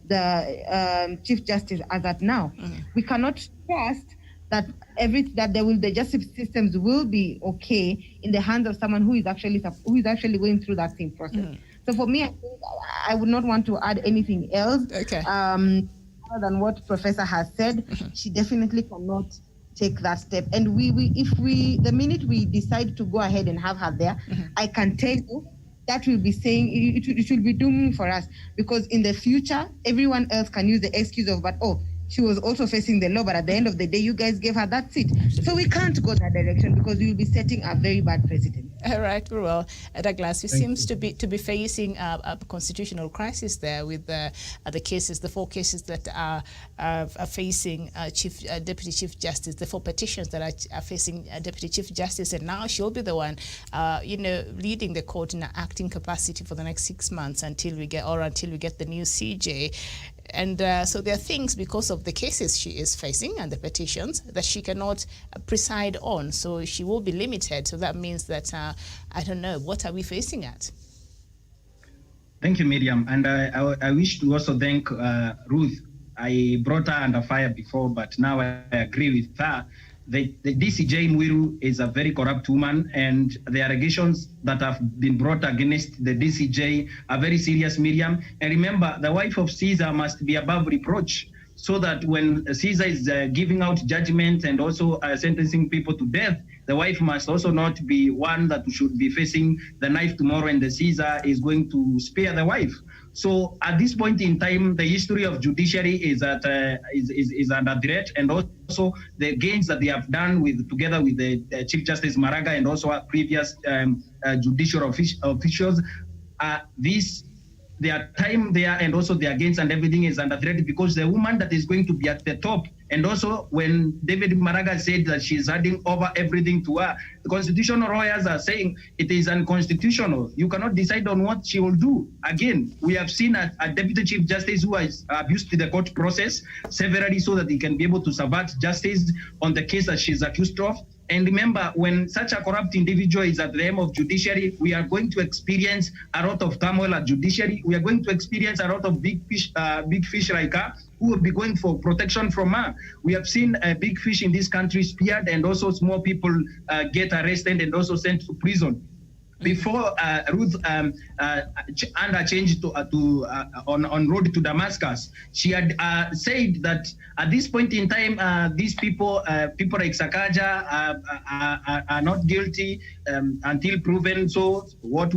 the Chief Justice as at now. Mm-hmm. We cannot trust that the justice systems will be okay in the hands of someone who is actually going through that same process. Mm-hmm. So for me, I think I would not want to add anything else. Okay. Other than what Professor has said, mm-hmm. She definitely cannot take that step. And the minute we decide to go ahead and have her there, mm-hmm. I can tell you that will be saying it will be dooming for us, because in the future, everyone else can use the excuse of, she was also facing the law, but at the end of the day, you guys gave her that seat. So we can't go that direction because we will be setting a very bad precedent. All right, very well. Douglas, we seems to be facing a constitutional crisis there with the 4 cases that are facing Deputy Chief Justice, the 4 petitions that are facing Deputy Chief Justice, and now she'll be the one, leading the court in an acting capacity for the next 6 months until we get the new CJ. And so there are things, because of the cases she is facing and the petitions, that she cannot preside on. So she will be limited. So that means that, I don't know, what are we facing at? Thank you, Miriam. And I wish to also thank Ruth. I brought her under fire before, but now I agree with her. The DCJ Mwilu is a very corrupt woman, and the allegations that have been brought against the DCJ are very serious, Miriam. And remember, the wife of Caesar must be above reproach, so that when Caesar is giving out judgment and also sentencing people to death, the wife must also not be one that should be facing the knife tomorrow, and the Caesar is going to spare the wife. So at this point in time, the history of judiciary is under threat, and also the gains that they have done together with the Chief Justice Maraga and also our previous judicial officials. Their time there and also their gains and everything is under threat, because the woman that is going to be at the top, and also when David Maraga said that she's handing over everything to her, the constitutional lawyers are saying it is unconstitutional. You cannot decide on what she will do. Again, we have seen a Deputy Chief Justice who has abused the court process severally so that he can be able to subvert justice on the case that she's accused of. And remember, when such a corrupt individual is at the helm of judiciary, we are going to experience a lot of turmoil at judiciary. We are going to experience a lot of big fish like her who will be going for protection from her. We have seen big fish in this country speared, and also small people get arrested and also sent to prison. Before Ruth Anna changed on road to Damascus, she had said that at this point in time, these people like Sakaja are not guilty until proven. So what?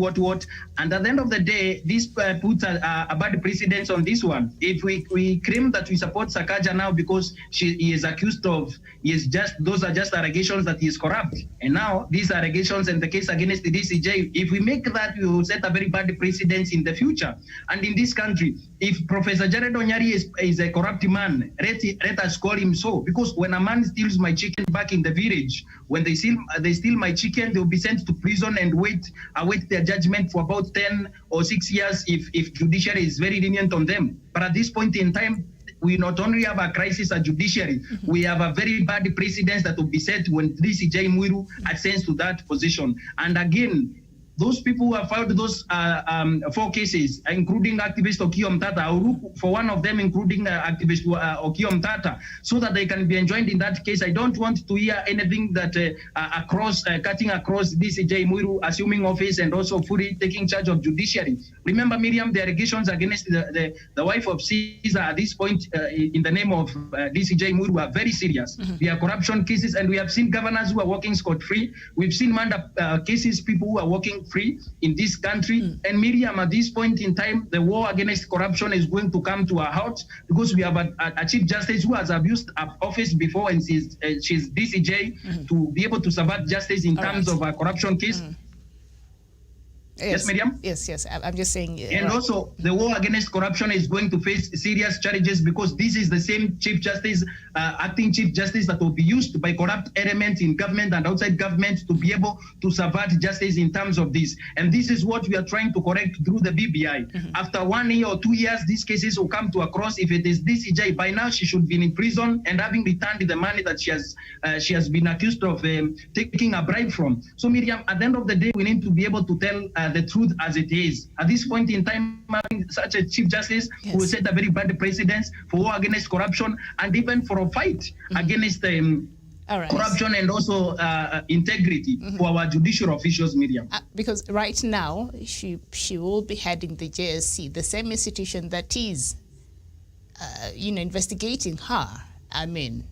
And at the end of the day, this puts a bad precedence on this one. If we claim that we support Sakaja now because he is accused of, those are just allegations that he is corrupt. And now these allegations and the case against the DCJ DCJ. If we make that, we will set a very bad precedence in the future. And in this country, if Professor Jared Onyari is a corrupt man, let us call him so. Because when a man steals my chicken back in the village, when they steal my chicken, they'll be sent to prison and await their judgment for about 10 or 6 years if judiciary is very lenient on them. But at this point in time, we not only have a crisis at judiciary, we have a very bad precedent that will be set when DCJ Uhuru ascends to that position. And again, those people who have filed those 4 cases, including activist Okiya Omtata, for one of them, including activist Okiya Omtata, so that they can be enjoined in that case. I don't want to hear anything that cutting across DCJ Uhuru assuming office and also fully taking charge of judiciary. Remember, Miriam, the allegations against the wife of Caesar at this point in the name of DCJ Uhuru are very serious. They are corruption cases, and we have seen governors who are walking scot-free. We've seen murder cases, people who are walking free in this country. And Miriam, at this point in time, the war against corruption is going to come to a halt because we have a Chief Justice who has abused office before, and she's DCJ to be able to subvert justice in terms of a corruption case. Yes, Miriam? Yes. I'm just saying. And also, the war against corruption is going to face serious challenges because this is the same Chief Justice, acting Chief Justice that will be used by corrupt elements in government and outside government to be able to subvert justice in terms of this. And this is what we are trying to correct through the BBI. After 1 year or 2 years, these cases will come to a cross. If it is DCJ, by now she should be in prison and having returned the money that she has been accused of taking a bribe from. So, Miriam, at the end of the day, we need to be able to tell the truth as it is. At this point in time, having such a Chief Justice who will set a very bad precedence for war against corruption and even for a fight against corruption and also integrity for our judicial officials, Miriam. Because right now, she will be heading the JSC, the same institution that is, investigating her. I mean.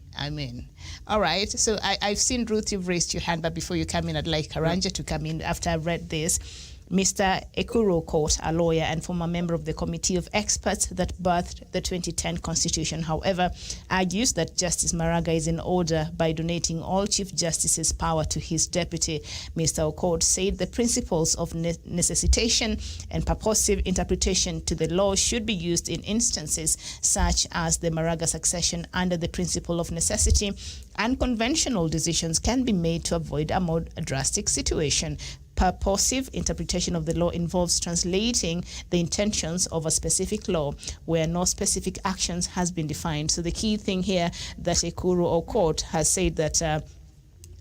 All right. So I've seen Ruth, you've raised your hand, but before you come in, I'd like Karanja to come in after I've read this. Mr. Uhuru Kenyatta, a lawyer and former member of the committee of experts that birthed the 2010 Constitution, however, argues that Justice Maraga is in order by donating all Chief Justice's power to his deputy. Mr. Okot said the principles of necessitation and purposive interpretation to the law should be used in instances such as the Maraga succession under the principle of necessity, and conventional decisions can be made to avoid a more drastic situation. Purposive interpretation of the law involves translating the intentions of a specific law where no specific actions has been defined. So the key thing here that Uhuru Kenyatta has said that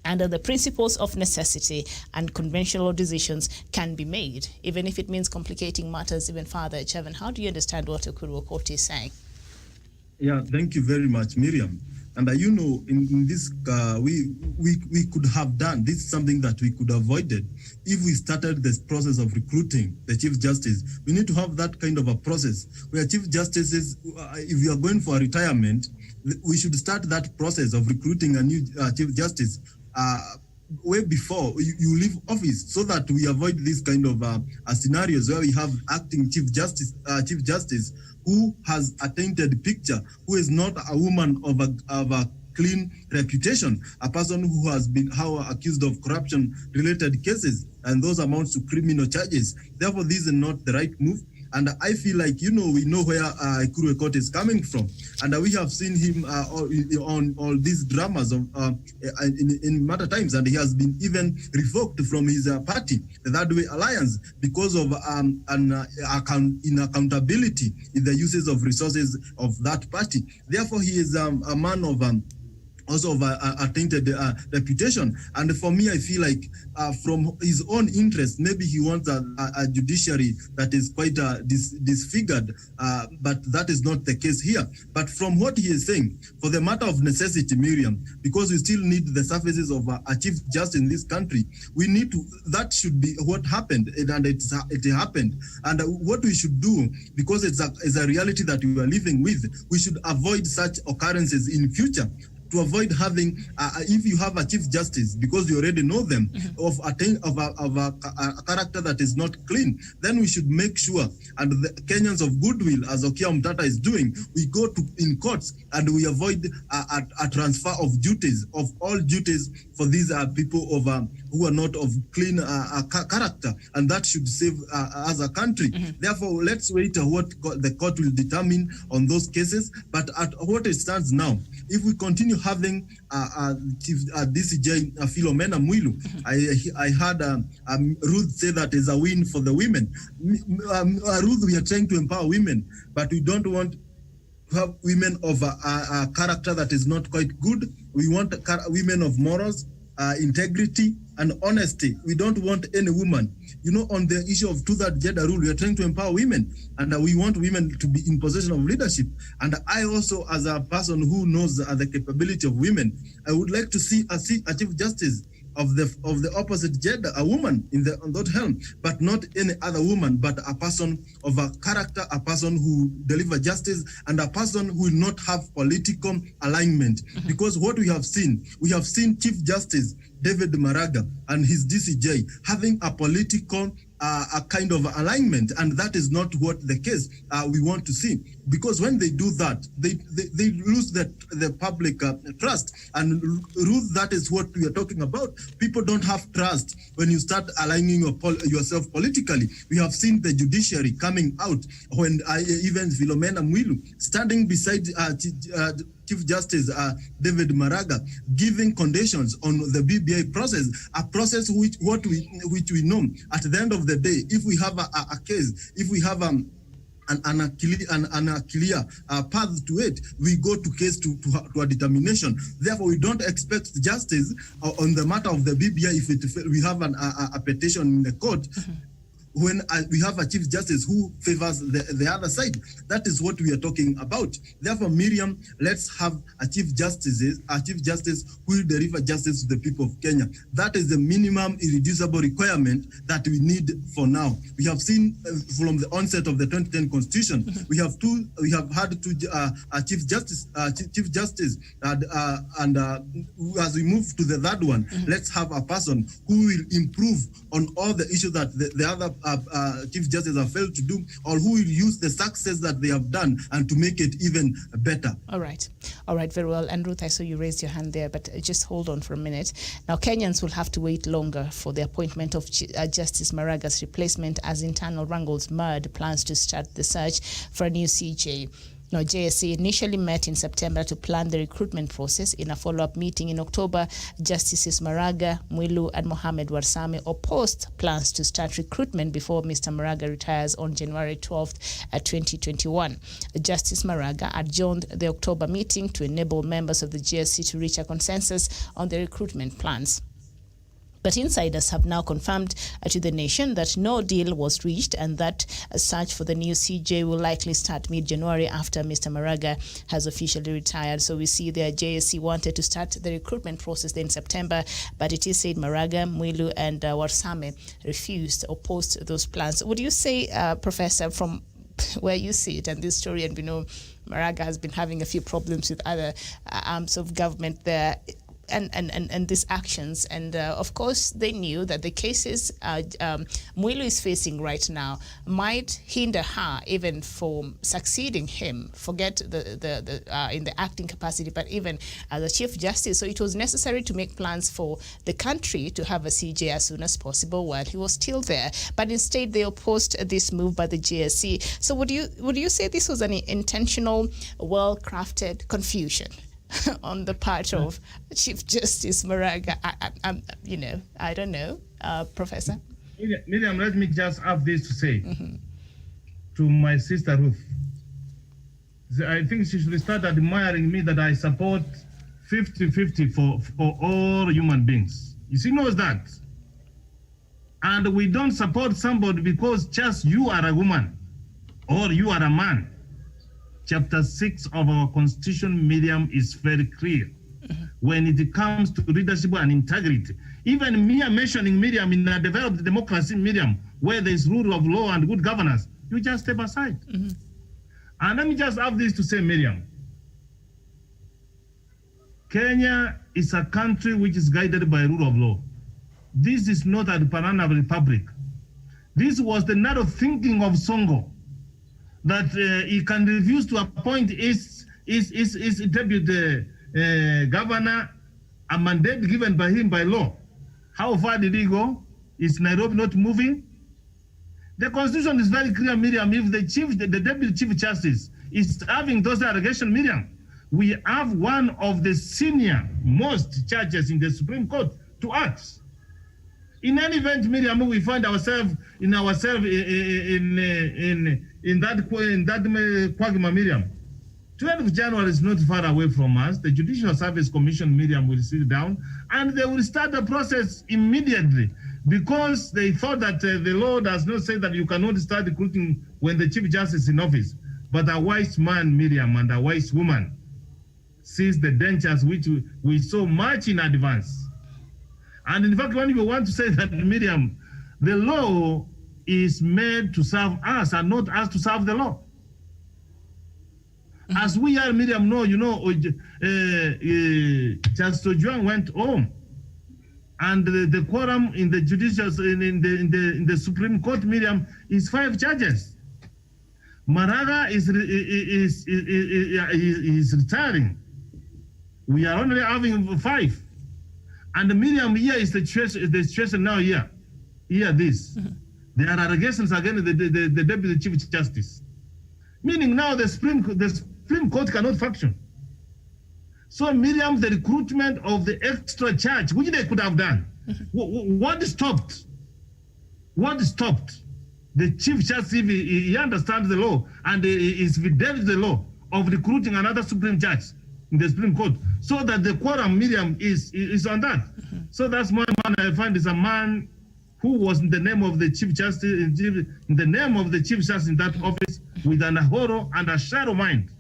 under the principles of necessity and conventional decisions can be made, even if it means complicating matters even further. Chevan, how do you understand what Uhuru Kenyatta is saying? Yeah, thank you very much, Miriam. And in this, we could have done this, is something that we could have avoided if we started this process of recruiting the Chief Justice. We need to have that kind of a process where Chief Justices, if you are going for a retirement, we should start that process of recruiting a new Chief Justice way before you leave office, so that we avoid this kind of scenarios where we have acting Chief Justice who has a tainted picture, who is not a woman of a clean reputation, a person who has been accused of corruption-related cases, and those amounts to criminal charges. Therefore, this is not the right move. And I feel like, we know where Uhuru Kenyatta is coming from. And we have seen him on all these dramas in matter times. And he has been even revoked from his party, the That Way Alliance, because of inaccountability in the uses of resources of that party. Therefore, he is a man of also of a tainted reputation. And for me, I feel like from his own interest, maybe he wants a judiciary that is quite disfigured, but that is not the case here. But from what he is saying, for the matter of necessity, Miriam, because we still need the services of a Chief Justice in this country, we need to, that should be what happened, and it happened. And what we should do, because it's a reality that we are living with, we should avoid such occurrences in future. To avoid having, if you have a Chief Justice, because you already know them, of a character that is not clean, then we should make sure, and the Kenyans of goodwill, as Okiya Omtata is doing, we go in courts and we avoid a transfer of duties, of all duties for these people of who are not of clean character, and that should save us a country. Therefore, let's wait what the court will determine on those cases. But at what it stands now, if we continue having DCJ Philomena Mwilu, I heard Ruth say that is a win for the women. Ruth, we are trying to empower women, but we don't want to have women of a character that is not quite good. We want women of morals, integrity, and honesty. We don't want any woman. You know, on the issue of 2/3 gender rule, we are trying to empower women, and we want women to be in position of leadership. And I also, as a person who knows the capability of women, I would like to see a Chief Justice of the opposite gender, a woman on that helm, but not any other woman, but a person of a character, a person who deliver justice, and a person who will not have political alignment. Because what we have seen Chief Justice David Maraga and his DCJ having a political a kind of alignment, and that is not what the case we want to see. Because when they do that, they lose the public trust, and Ruth, that is what we are talking about. People don't have trust when you start aligning yourself politically. We have seen the judiciary coming out when even Philomena Mwilu standing beside Chief Justice David Maraga, giving conditions on the BBI process, a process which we know at the end of the day, if we have a case, if we have a clear path to it, we go to case to a determination. Therefore, we don't expect justice on the matter of the BBI if we have a petition in the court. When we have a Chief Justice who favors the other side. That is what we are talking about. Therefore, Miriam, let's have a Chief Justice who will deliver justice to the people of Kenya. That is the minimum irreducible requirement that we need for now. We have seen from the onset of the 2010 Constitution, we have had two Chief Justice, and as we move to the third one, let's have a person who will improve on all the issues that the other Chief Justice have failed to do, or who will use the success that they have done and to make it even better. All right, very well. And Ruth, I saw you raised your hand there, but just hold on for a minute. Now, Kenyans will have to wait longer for the appointment of Justice Maraga's replacement as internal wrangles marred plans to start the search for a new CJ. Now, JSC initially met in September to plan the recruitment process. In a follow-up meeting in October, Justices Maraga, Mwilu, and Mohamed Warsame opposed plans to start recruitment before Mr. Maraga retires on January 12th, 2021. Justice Maraga adjourned the October meeting to enable members of the JSC to reach a consensus on the recruitment plans. But insiders have now confirmed to the nation that no deal was reached and that a search for the new CJ will likely start mid-January after Mr. Maraga has officially retired. So we see the JSC wanted to start the recruitment process in September, but it is said Maraga, Mwilu, and Warsame refused, opposed those plans. Would you say, Professor, from where you see it and this story, and we know Maraga has been having a few problems with other arms of government there, and these actions, and of course they knew that the cases Mwilu is facing right now might hinder her even from succeeding him, forget the in the acting capacity, but even as a Chief Justice. So it was necessary to make plans for the country to have a CJ as soon as possible while he was still there, but instead they opposed this move by the JSC. So would you say this was an intentional, well-crafted confusion on the part of Chief Justice Maraga? I don't know, Professor. Miriam, let me just have this to say to my sister Ruth. I think she should start admiring me that I support 50-50 for all human beings. She knows that. And we don't support somebody because just you are a woman or you are a man. Chapter 6 of our Constitution, Miriam, is very clear when it comes to leadership and integrity. Even me mentioning Miriam in a developed democracy, Miriam, where there is rule of law and good governance, you just step aside. And let me just have this to say, Miriam. Kenya is a country which is guided by rule of law. This is not a banana republic. This was the narrow thinking of Songo, that he can refuse to appoint his deputy governor a mandate given by him by law. How far did he go? Is Nairobi not moving? The constitution is very clear, Miriam. If the deputy chief justice is having those allegations, Miriam, we have one of the senior most judges in the Supreme Court to act. In any event, Miriam, we find ourselves in that quagmire, Miriam. 12th January is not far away from us. The Judicial Service Commission, Miriam, will sit down and they will start the process immediately because they thought that the law does not say that you cannot start recruiting when the Chief Justice is in office. But a wise man, Miriam, and a wise woman sees the dangers which we saw much in advance. And in fact, when you want to say that, Miriam, the law is made to serve us and not us to serve the law. As we are, Miriam, know, Justice Ojwang went home, and the quorum in the judicial in the Supreme Court, Miriam, is 5 judges. Maraga is retiring. We are only having 5. And Miriam, here is the situation now here. Hear this. There are allegations against the Deputy Chief Justice. Meaning now the Supreme Court cannot function. So Miriam, the recruitment of the extra judge, which they could have done, what stopped? What stopped? The Chief Justice, if he understands the law and he is fidel to the law of recruiting another Supreme Judge in the Supreme Court, so that the quorum, Miriam, is on that. So that's my man. I find is a man who was in the name of the Chief Justice, in the name of the Chief Justice in that office, with an horror and a shallow mind,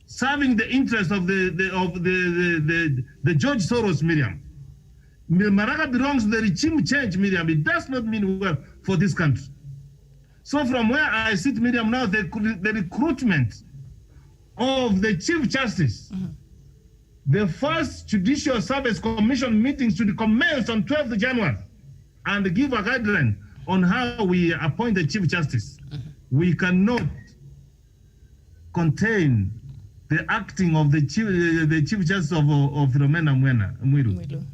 serving the interest of the George Soros, Miriam. Maraga belongs to the regime change, Miriam. It does not mean well for this country. So from where I sit, Miriam, now the recruitment of the Chief Justice, the first Judicial Service Commission meeting should commence on 12th January and give a guideline on how we appoint the Chief Justice. We cannot contain the acting of the Chief Justice of Philomena Mwilu.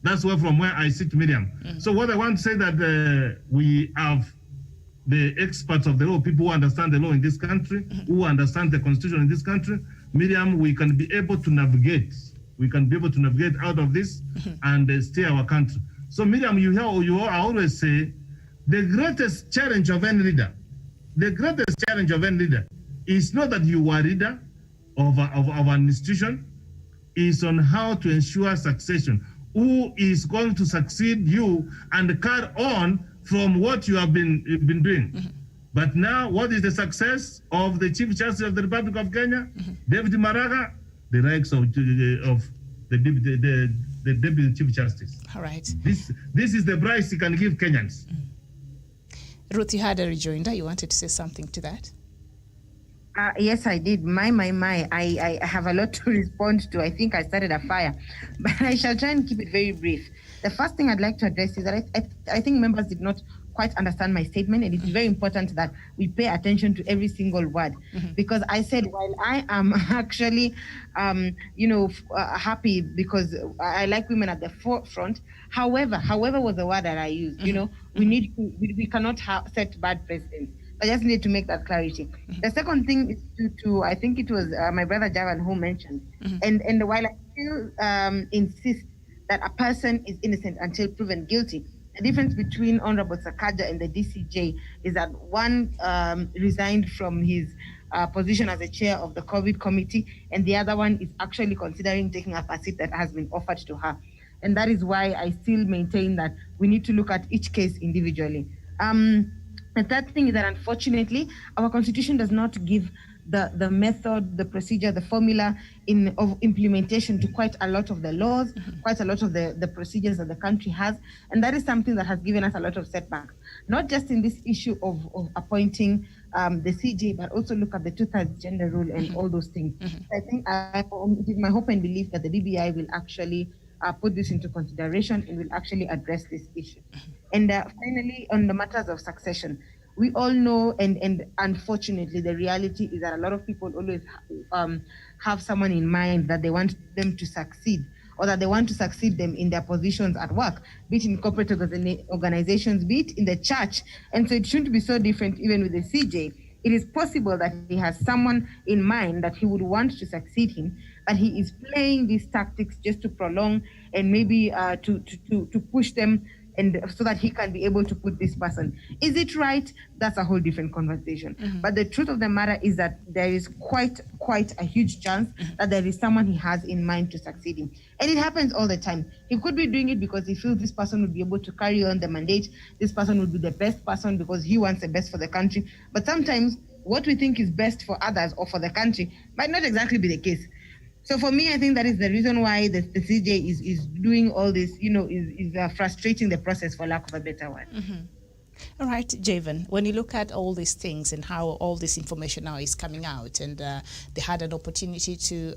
That's where from where I sit, Miriam. So what I want to say that we have the experts of the law, people who understand the law in this country, who understand the constitution in this country, Miriam, we can be able to navigate. We can be able to navigate out of this and steer our country. So Miriam, you always say, the greatest challenge of any leader, is not that you are a leader of an institution, is on how to ensure succession. Who is going to succeed you and carry on from what you have been doing. But now, what is the success of the Chief Justice of the Republic of Kenya, David Maraga, the ranks of the Deputy Chief Justice? All right. This is the price he can give Kenyans. Ruth, you had a rejoinder. You wanted to say something to that? Yes, I did. I have a lot to respond to. I think I started a fire, but I shall try and keep it very brief. The first thing I'd like to address is that I think members did not quite understand my statement, and it's very important that we pay attention to every single word, because I said, while I am actually, happy because I like women at the forefront, however was the word that I used. We cannot set bad precedents. I just need to make that clarity. The second thing is to I think it was my brother Javan who mentioned, and while I still insist that a person is innocent until proven guilty, the difference between Honorable Sakaja and the DCJ is that one resigned from his position as a chair of the COVID committee, and the other one is actually considering taking up a seat that has been offered to her. And that is why I still maintain that we need to look at each case individually. The third thing is that unfortunately, our constitution does not give the method, the procedure, the formula of implementation to quite a lot of the laws, quite a lot of the procedures that the country has. And that is something that has given us a lot of setbacks, not just in this issue of appointing the CJ, but also look at the 2/3 gender rule and all those things. I think it is my hope and belief that the DBI will actually put this into consideration and will actually address this issue. And finally, on the matters of succession, we all know, and unfortunately, the reality is that a lot of people always have someone in mind that they want them to succeed or that they want to succeed them in their positions at work, be it in corporate organizations, be it in the church. And so it shouldn't be so different even with the CJ. It is possible that he has someone in mind that he would want to succeed him, but he is playing these tactics just to prolong and maybe to push them, and so that he can be able to put this person. Is it right? That's a whole different conversation. But the truth of the matter is that there is quite a huge chance that there is someone he has in mind to succeed him. And it happens all the time. He could be doing it because he feels this person would be able to carry on the mandate. This person would be the best person because he wants the best for the country. But sometimes what we think is best for others or for the country might not exactly be the case. So for me, I think that is the reason why the CJ is doing all this, is frustrating the process, for lack of a better word. All right, Javen, when you look at all these things and how all this information now is coming out, and they had an opportunity to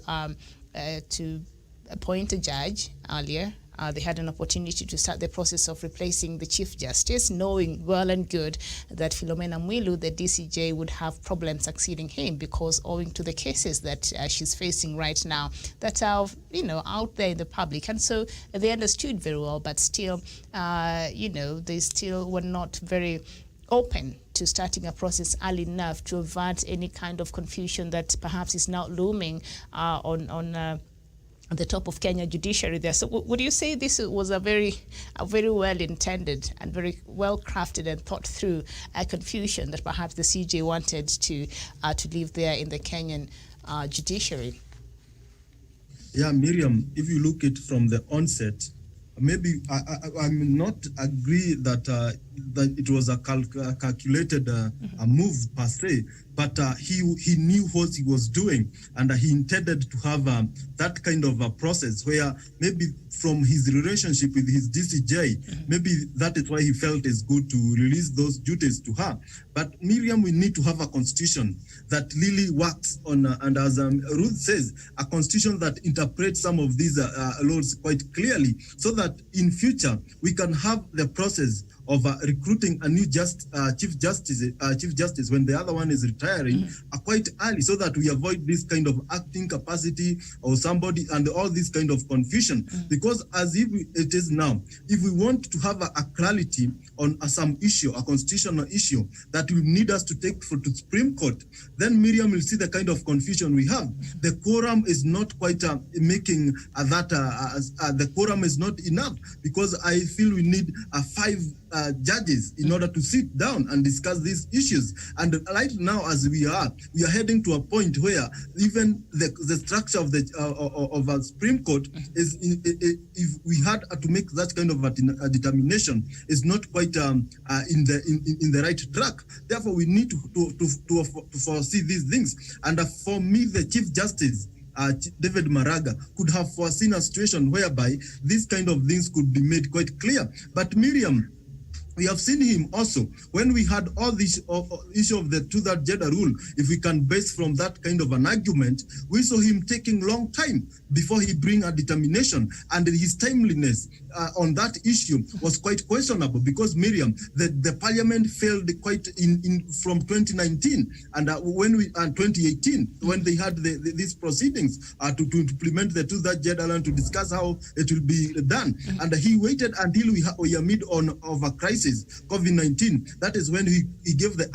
appoint a judge earlier. They had an opportunity to start the process of replacing the Chief Justice, knowing well and good that Philomena Mwilu, the DCJ, would have problems succeeding him because owing to the cases that she's facing right now that are, out there in the public. And so they understood very well, but still, they still were not very open to starting a process early enough to avert any kind of confusion that perhaps is now looming on the top of Kenya judiciary there. So would you say this was a very well intended and very well crafted and thought through confusion that perhaps the CJ wanted to leave there in the Kenyan judiciary? Yeah, Miriam, if you look at from the onset, maybe I may not agree that it was a calculated a move per se, but he knew what he was doing, and he intended to have that kind of a process where maybe from his relationship with his DCJ, maybe that is why he felt it's good to release those duties to her. But Miriam, we need to have a constitution that really works on, and as Ruth says, a constitution that interprets some of these laws quite clearly, so that in future we can have the process of recruiting a new chief justice when the other one is retiring quite early, so that we avoid this kind of acting capacity or somebody and all this kind of confusion. Because as if it is now, if we want to have a clarity on some issue, a constitutional issue that will need us to take to Supreme Court, then Miriam will see the kind of confusion we have. The quorum is not quite making the quorum is not enough, because I feel we need 5 judges in order to sit down and discuss these issues. And right now, as we are heading to a point where even the structure of a Supreme Court is, if we had to make that kind of a determination, is not quite in the right track. Therefore, we need to foresee these things. And for me, the Chief Justice, David Maraga, could have foreseen a situation whereby these kind of things could be made quite clear. But Miriam, we have seen him also when we had all this issue of the 2/3 gender rule. If we can base from that kind of an argument, we saw him taking long time before he bring a determination, and his timeliness on that issue was quite questionable, because Miriam, the parliament failed quite in from 2019 and when 2018 when they had these proceedings to implement the 2/3 gender and to discuss how it will be done, and he waited until we are mid of a crisis. COVID-19, that is when he gave the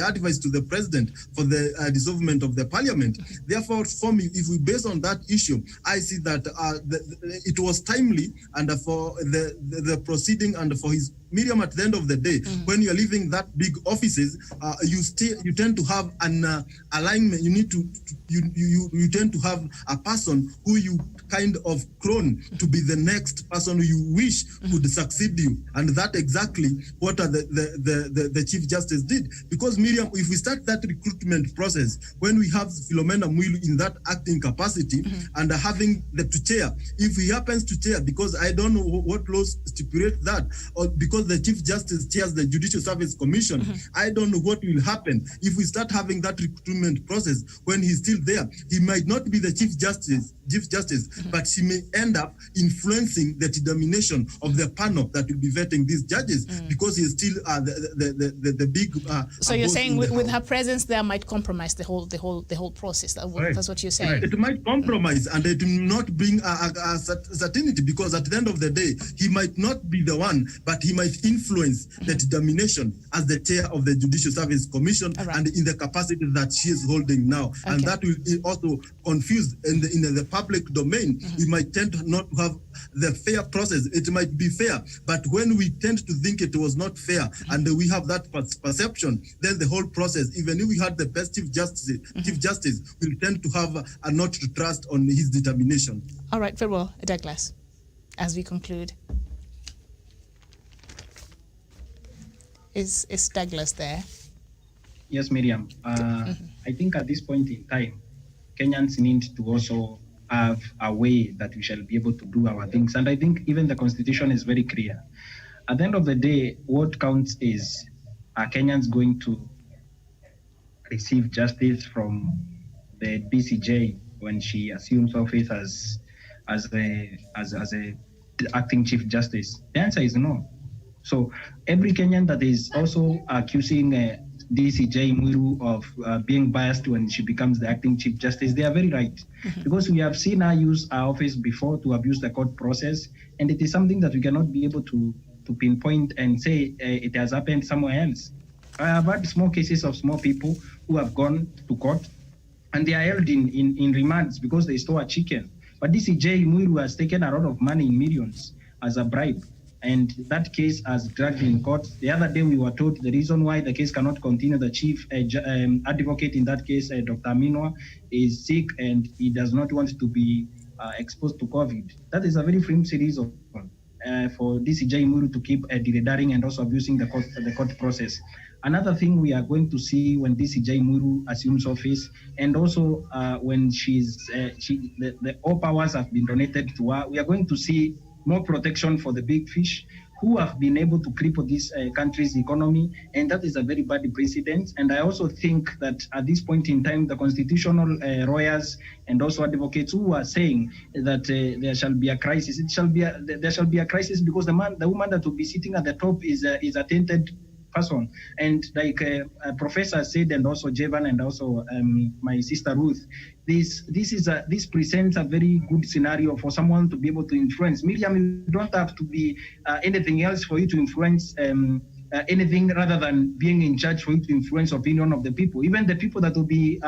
advice to the president for the dissolvement of the parliament. Therefore, for me, if we base on that issue, I see that it was timely, and for the proceeding and for his Miriam, at the end of the day, when you're leaving that big offices, you tend to have an alignment. You need to you tend to have a person who you kind of clone to be the next person who you wish would succeed you, and that exactly what the Chief Justice did. Because Miriam, if we start that recruitment process when we have Philomena Mwilu in that acting capacity and having the to chair, if he happens to chair, because I don't know what laws stipulate that, or because the Chief Justice chairs the Judicial Service Commission, I don't know what will happen if we start having that recruitment process when he's still there. He might not be the Chief Justice, but she may end up influencing the determination of the panel that will be vetting these judges. judges because he's still the big. So you're saying with her presence there might compromise the whole process. That's what you're saying. Right. It might compromise and it will not bring a certainty, because at the end of the day, he might not be the one, but he might influence the determination as the chair of the Judicial Service Commission and in the capacity that she is holding now. And that will also confuse in the public domain. We might tend to not have the fair process. It might be fair, but when we tend to think it was not fair and we have that perception, then the whole process, even if we had the best Chief Justice will tend to have a not to trust on his determination. All right, very well, Douglas, as we conclude. Is Douglas there? Yes, Miriam. I think at this point in time, Kenyans need to also have a way that we shall be able to do our things. And I think even the Constitution is very clear. At the end of the day, what counts is, are Kenyans going to receive justice from the DCJ when she assumes office as a acting Chief Justice? The answer is no. So every Kenyan that is also accusing DCJ Uhuru of being biased when she becomes the acting Chief Justice, they are very right. Because we have seen her use her office before to abuse the court process, and it is something that we cannot be able to pinpoint and say it has happened somewhere else. I have had small cases of small people who have gone to court and they are held in remands because they stole a chicken. But DCJ Uhuru has taken a lot of money in millions as a bribe, and that case has dragged in court. The other day we were told the reason why the case cannot continue, the chief advocate in that case, Dr. Aminwa, is sick and he does not want to be exposed to COVID. That is a very flimsy reason for DCJ Uhuru to keep delaying and also abusing the court process. Another thing we are going to see when DCJ Uhuru assumes office, and also when all powers have been donated to her, we are going to see more protection for the big fish who have been able to cripple this country's economy, and that is a very bad precedent. And I also think that at this point in time, the constitutional lawyers and also advocates who are saying that there shall be a crisis, there shall be a crisis because the woman that will be sitting at the top is a tainted person. And like Professor said, and also Jevan, and also my sister Ruth, this presents a very good scenario for someone to be able to influence. Miriam, you don't have to be anything else for you to influence anything rather than being in charge for you to influence opinion of the people. Even the people that will be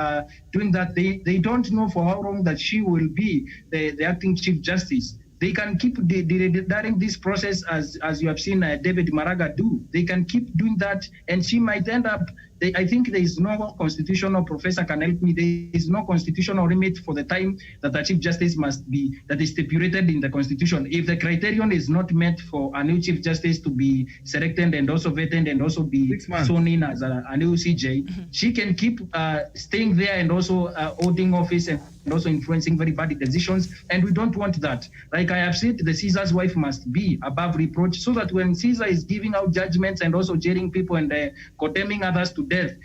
doing that, they don't know for how long that she will be the acting Chief Justice. They can keep during this process, as you have seen David Maraga do. They can keep doing that, and she might end up. I think there is no constitutional, Professor can help me, there is no constitutional limit for the time that the Chief Justice must be, that is stipulated in the Constitution. If the criterion is not met for a new Chief Justice to be selected and also vetted and also be sworn in as a new CJ, she can keep staying there and also holding office and also influencing very bad decisions, and we don't want that. Like I have said, the Caesar's wife must be above reproach, so that when Caesar is giving out judgments and also jailing people and condemning others to death,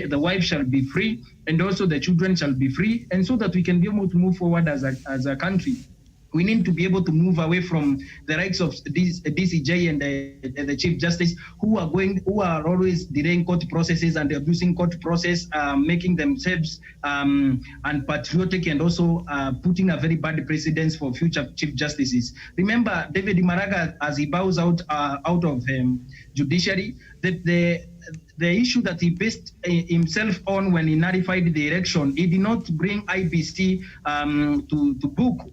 the wife shall be free, and also the children shall be free, and so that we can be able to move forward as a country. We need to be able to move away from the rights of DCJ and the Chief Justice who are always delaying court processes and abusing court process, making themselves unpatriotic and also putting a very bad precedence for future Chief Justices. Remember, David Maraga, as he bows out of judiciary, the issue that he based himself on when he nullified the election, he did not bring IBC to book.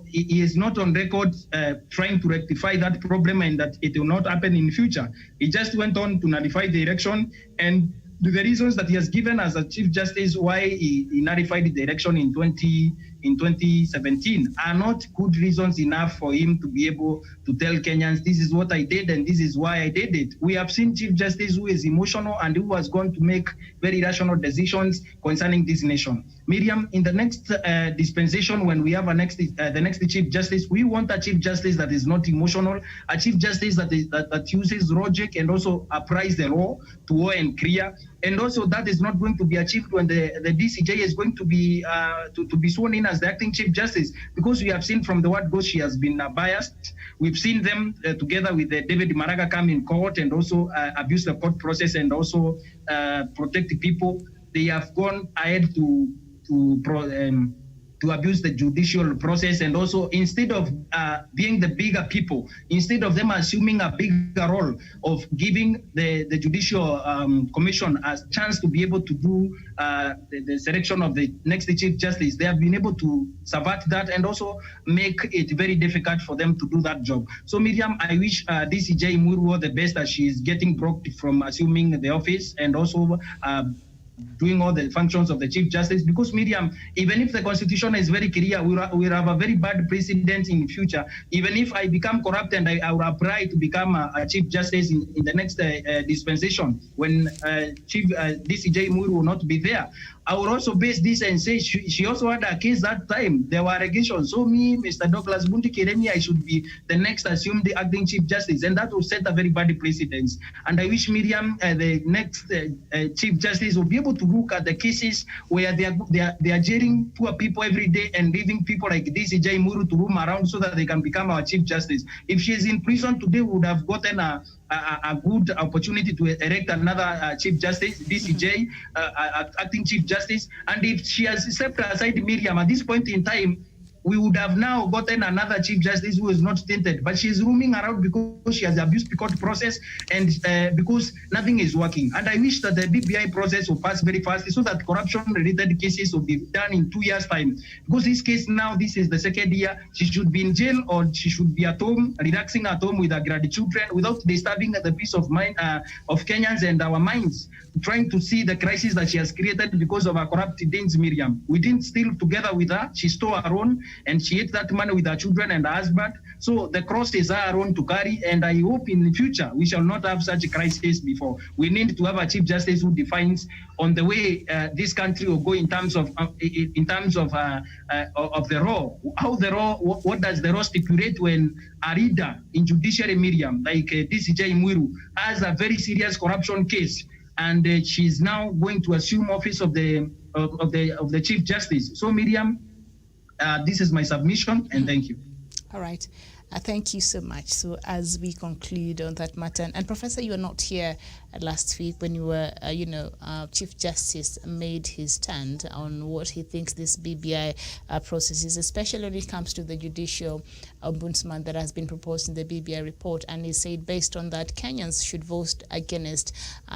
He is not on record trying to rectify that problem and that it will not happen in future. He just went on to nullify the election, and the reasons that he has given as a Chief Justice why he nullified the election in 2017 are not good reasons enough for him to be able to tell Kenyans, this is what I did and this is why I did it. We have seen Chief Justice who is emotional and who has gone to make very rational decisions concerning this nation. Miriam, in the next dispensation, when we have the next Chief Justice, we want a Chief Justice that is not emotional, a Chief Justice that uses logic and also applies the law to law and clear, and also that is not going to be achieved when the DCJ is going to be sworn in as the acting Chief Justice, because we have seen from the word go she has been biased. We've seen them together with David Maraga come in court and also abuse the court process and also protect the people. They have gone ahead to abuse the judicial process, and also instead of being the bigger people, instead of them assuming a bigger role of giving the judicial commission a chance to be able to do the selection of the next Chief Justice, they have been able to subvert that and also make it very difficult for them to do that job. So Miriam, I wish DCJ Uhuru the best as she is getting blocked from assuming the office and also doing all the functions of the Chief Justice, because Miriam, even if the Constitution is very clear, we'll have a very bad precedent in the future. Even if I become corrupt and I will apply to become a Chief Justice in the next dispensation, when Chief DCJ Uhuru will not be there, I will also base this and say she also had a case that time. There were allegations. So me, Mr. Douglas Bunti Kiremi, I should be the next assumed acting Chief Justice, and that will set a very bad precedent. And I wish Miriam, the next Chief Justice, will be able to look at the cases where they are jailing poor people every day and leaving people like DCJ Uhuru to roam around so that they can become our Chief Justice. If she is in prison today, we would have gotten a good opportunity to elect another Chief Justice, DCJ, acting Chief Justice. And if she has stepped aside Miriam at this point in time, we would have now gotten another Chief Justice who is not tainted. But she's roaming around because she has abused the court process and because nothing is working. And I wish that the BBI process will pass very fast so that corruption-related cases will be done in 2 years' time. Because this case now, this is the second year, she should be in jail or she should be at home, relaxing at home with her grandchildren without disturbing the peace of mind of Kenyans and our minds, trying to see the crisis that she has created because of her corrupt deeds, Miriam. We didn't steal together with her. She stole her own, and she ate that money with her children and her husband. So the cross is our own to carry, and I hope in the future we shall not have such a crisis before. We need to have a Chief Justice who defines on the way this country will go in terms of the law. How the law? What does the law stipulate when a leader in judiciary, Miriam, like DCJ Uhuru, has a very serious corruption case, and she's now going to assume office of the Chief Justice. So Miriam, this is my submission, and thank you. All right. Thank you so much. So as we conclude on that matter, and Professor, you were not here last week when you were, Chief Justice made his stand on what he thinks this BBI process is, especially when it comes to the judicial ombudsman that has been proposed in the BBI report. And he said based on that, Kenyans should vote against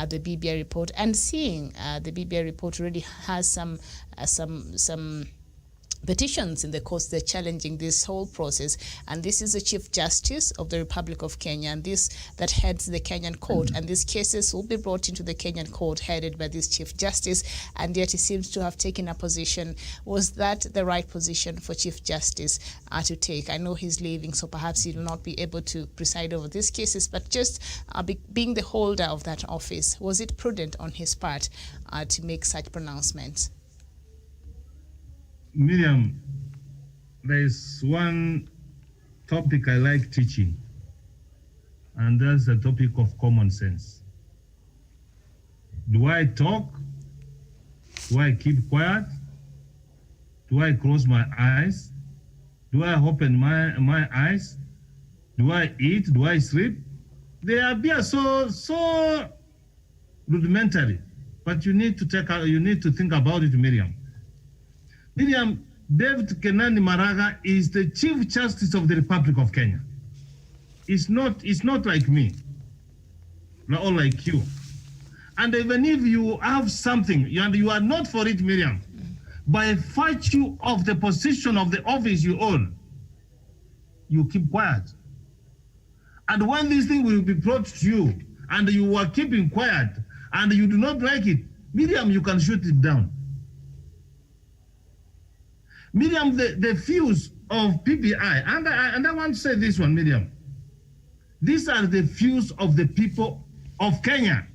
the BBI report. And seeing the BBI report already has some petitions in the courts, they're challenging this whole process, and this is the Chief Justice of the Republic of Kenya, and this that heads the Kenyan court, and these cases will be brought into the Kenyan court headed by this Chief Justice, and yet he seems to have taken a position. Was that the right position for Chief Justice to take? I know he's leaving, so perhaps he will not be able to preside over these cases, but just being the holder of that office, was it prudent on his part to make such pronouncements? Miriam, there is one topic I like teaching, and that's the topic of common sense. Do I talk? Do I keep quiet? Do I close my eyes? Do I open my eyes? Do I eat? Do I sleep? They are so rudimentary, but you need to think about it, Miriam. Miriam, David Kenani Maraga is the Chief Justice of the Republic of Kenya. It's not like me, or like you. And even if you have something and you are not for it, Miriam, by virtue of the position of the office you own, you keep quiet. And when this thing will be brought to you and you are keeping quiet and you do not like it, Miriam, you can shoot it down. Miriam, the views of PBI, and I want to say this one, Miriam. These are the views of the people of Kenya.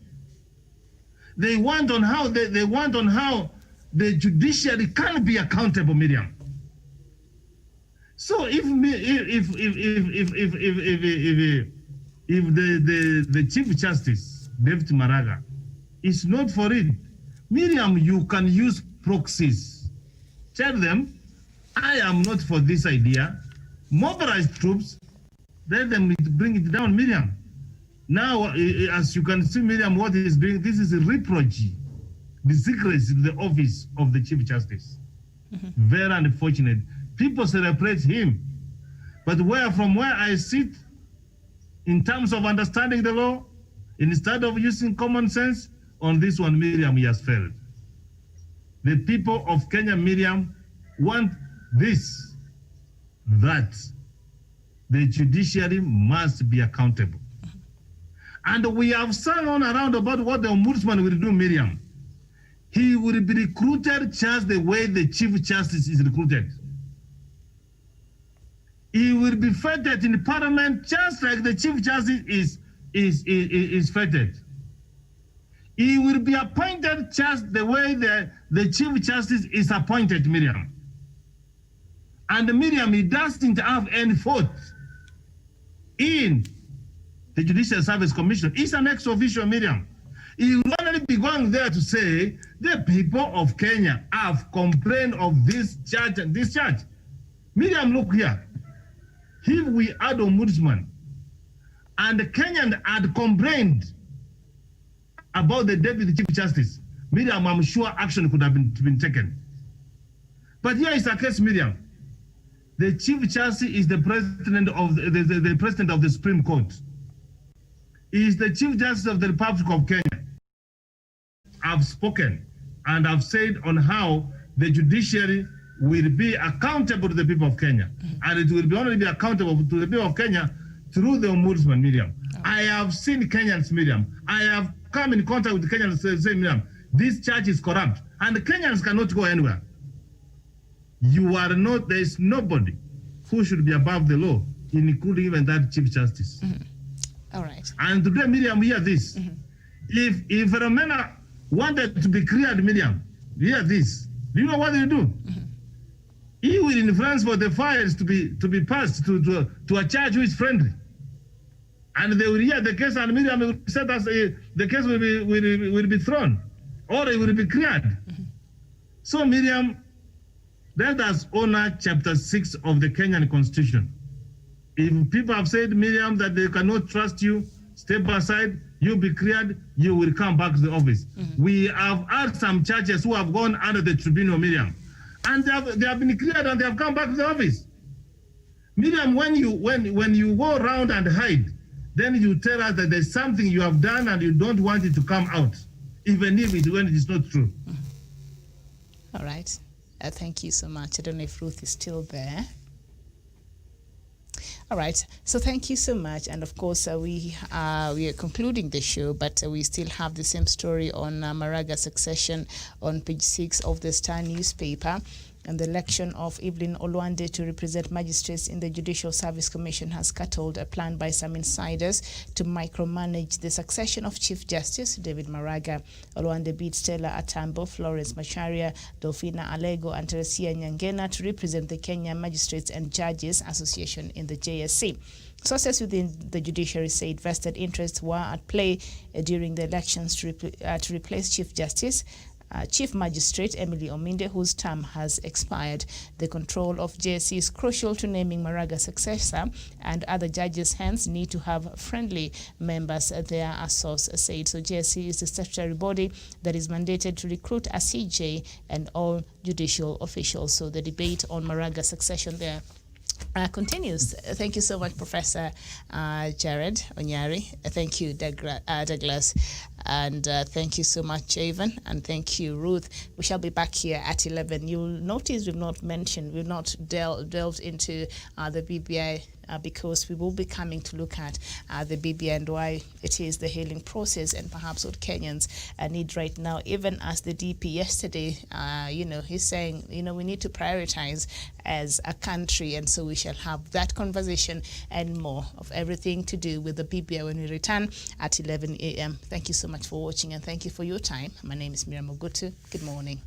They want on how the judiciary can be accountable, Miriam. So if the Chief Justice David Maraga is not for it. Miriam, you can use proxies. Tell them, I am not for this idea. Mobilize troops, let them bring it down, Miriam. Now, as you can see, Miriam, what he is doing, this is a reproach, the secrets in the office of the Chief Justice. Very unfortunate. People celebrate him. But from where I sit, in terms of understanding the law, instead of using common sense, on this one, Miriam, he has failed. The people of Kenya, Miriam, want this, that the judiciary must be accountable. And we have sung on around about what the ombudsman will do, Miriam. He will be recruited just the way the Chief Justice is recruited. He will be feted in Parliament just like the Chief Justice is feted. He will be appointed just the way the Chief Justice is appointed, Miriam. And Miriam, he doesn't have any fault in the Judicial Service Commission. He's an ex-official, Miriam. He will only be going there to say, the people of Kenya have complained of this judge and this judge. Miriam, look here. If we had ombudsman and the Kenyan had complained about the Deputy Chief Justice, Miriam, I'm sure action could have been taken. But here is a case, Miriam. The Chief Justice is the president of the president of the Supreme Court. He is the Chief Justice of the Republic of Kenya. I've spoken and I've said on how the judiciary will be accountable to the people of Kenya. And it will only be accountable to the people of Kenya through the ombudsman, Miriam. I have seen Kenyans, Miriam. I have come in contact with Kenyans saying, Miriam, this church is corrupt. And the Kenyans cannot go anywhere. You are not, there is nobody who should be above the law, including even that Chief Justice. All right. And today, Miriam, hear this. If Ramena wanted to be cleared, Miriam, hear this. Do you know what they do? He will influence for the files to be passed to a judge who is friendly. And they will hear the case, and Miriam will say that the case will be thrown, or it will be cleared. So, Miriam, let us honor chapter 6 of the Kenyan Constitution. If people have said, Miriam, that they cannot trust you, step aside, you'll be cleared, you will come back to the office. We have had some churches who have gone under the tribunal, Miriam, and they have been cleared and they have come back to the office. Miriam, when you go around and hide, then you tell us that there's something you have done and you don't want it to come out, even when it is not true. All right. Thank you so much. I don't know if Ruth is still there. All right. So thank you so much. And of course, we are concluding the show, but we still have the same story on Maraga succession on page 6 of the Star newspaper. And the election of Evelyn Olwande to represent magistrates in the Judicial Service Commission has scuttled a plan by some insiders to micromanage the succession of Chief Justice David Maraga. Olwande beat Stella Atambo, Florence Macharia, Delphina Alego, and Teresia Nyangena to represent the Kenya Magistrates and Judges Association in the JSC. Sources within the judiciary said vested interests were at play during the elections to replace Chief Magistrate Emily Ominde, whose term has expired. The control of JSC is crucial to naming Maraga's successor, and other judges hence need to have friendly members there, a source said. So JSC is the statutory body that is mandated to recruit a CJ and all judicial officials. So the debate on Maraga's succession there continues. Thank you so much, Professor Jared Onyari. Thank you, Douglas. And thank you so much, Javan. And thank you, Ruth. We shall be back here at 11. You'll notice we've not delved into the BBI because we will be coming to look at the BBI and why it is the healing process and perhaps what Kenyans need right now. Even as the DP yesterday, he's saying, we need to prioritize as a country. And so we shall have that conversation and more of everything to do with the BBI when we return at 11 a.m. Thank you so much for watching and thank you for your time. My name is Miriam Ogutu. Good morning.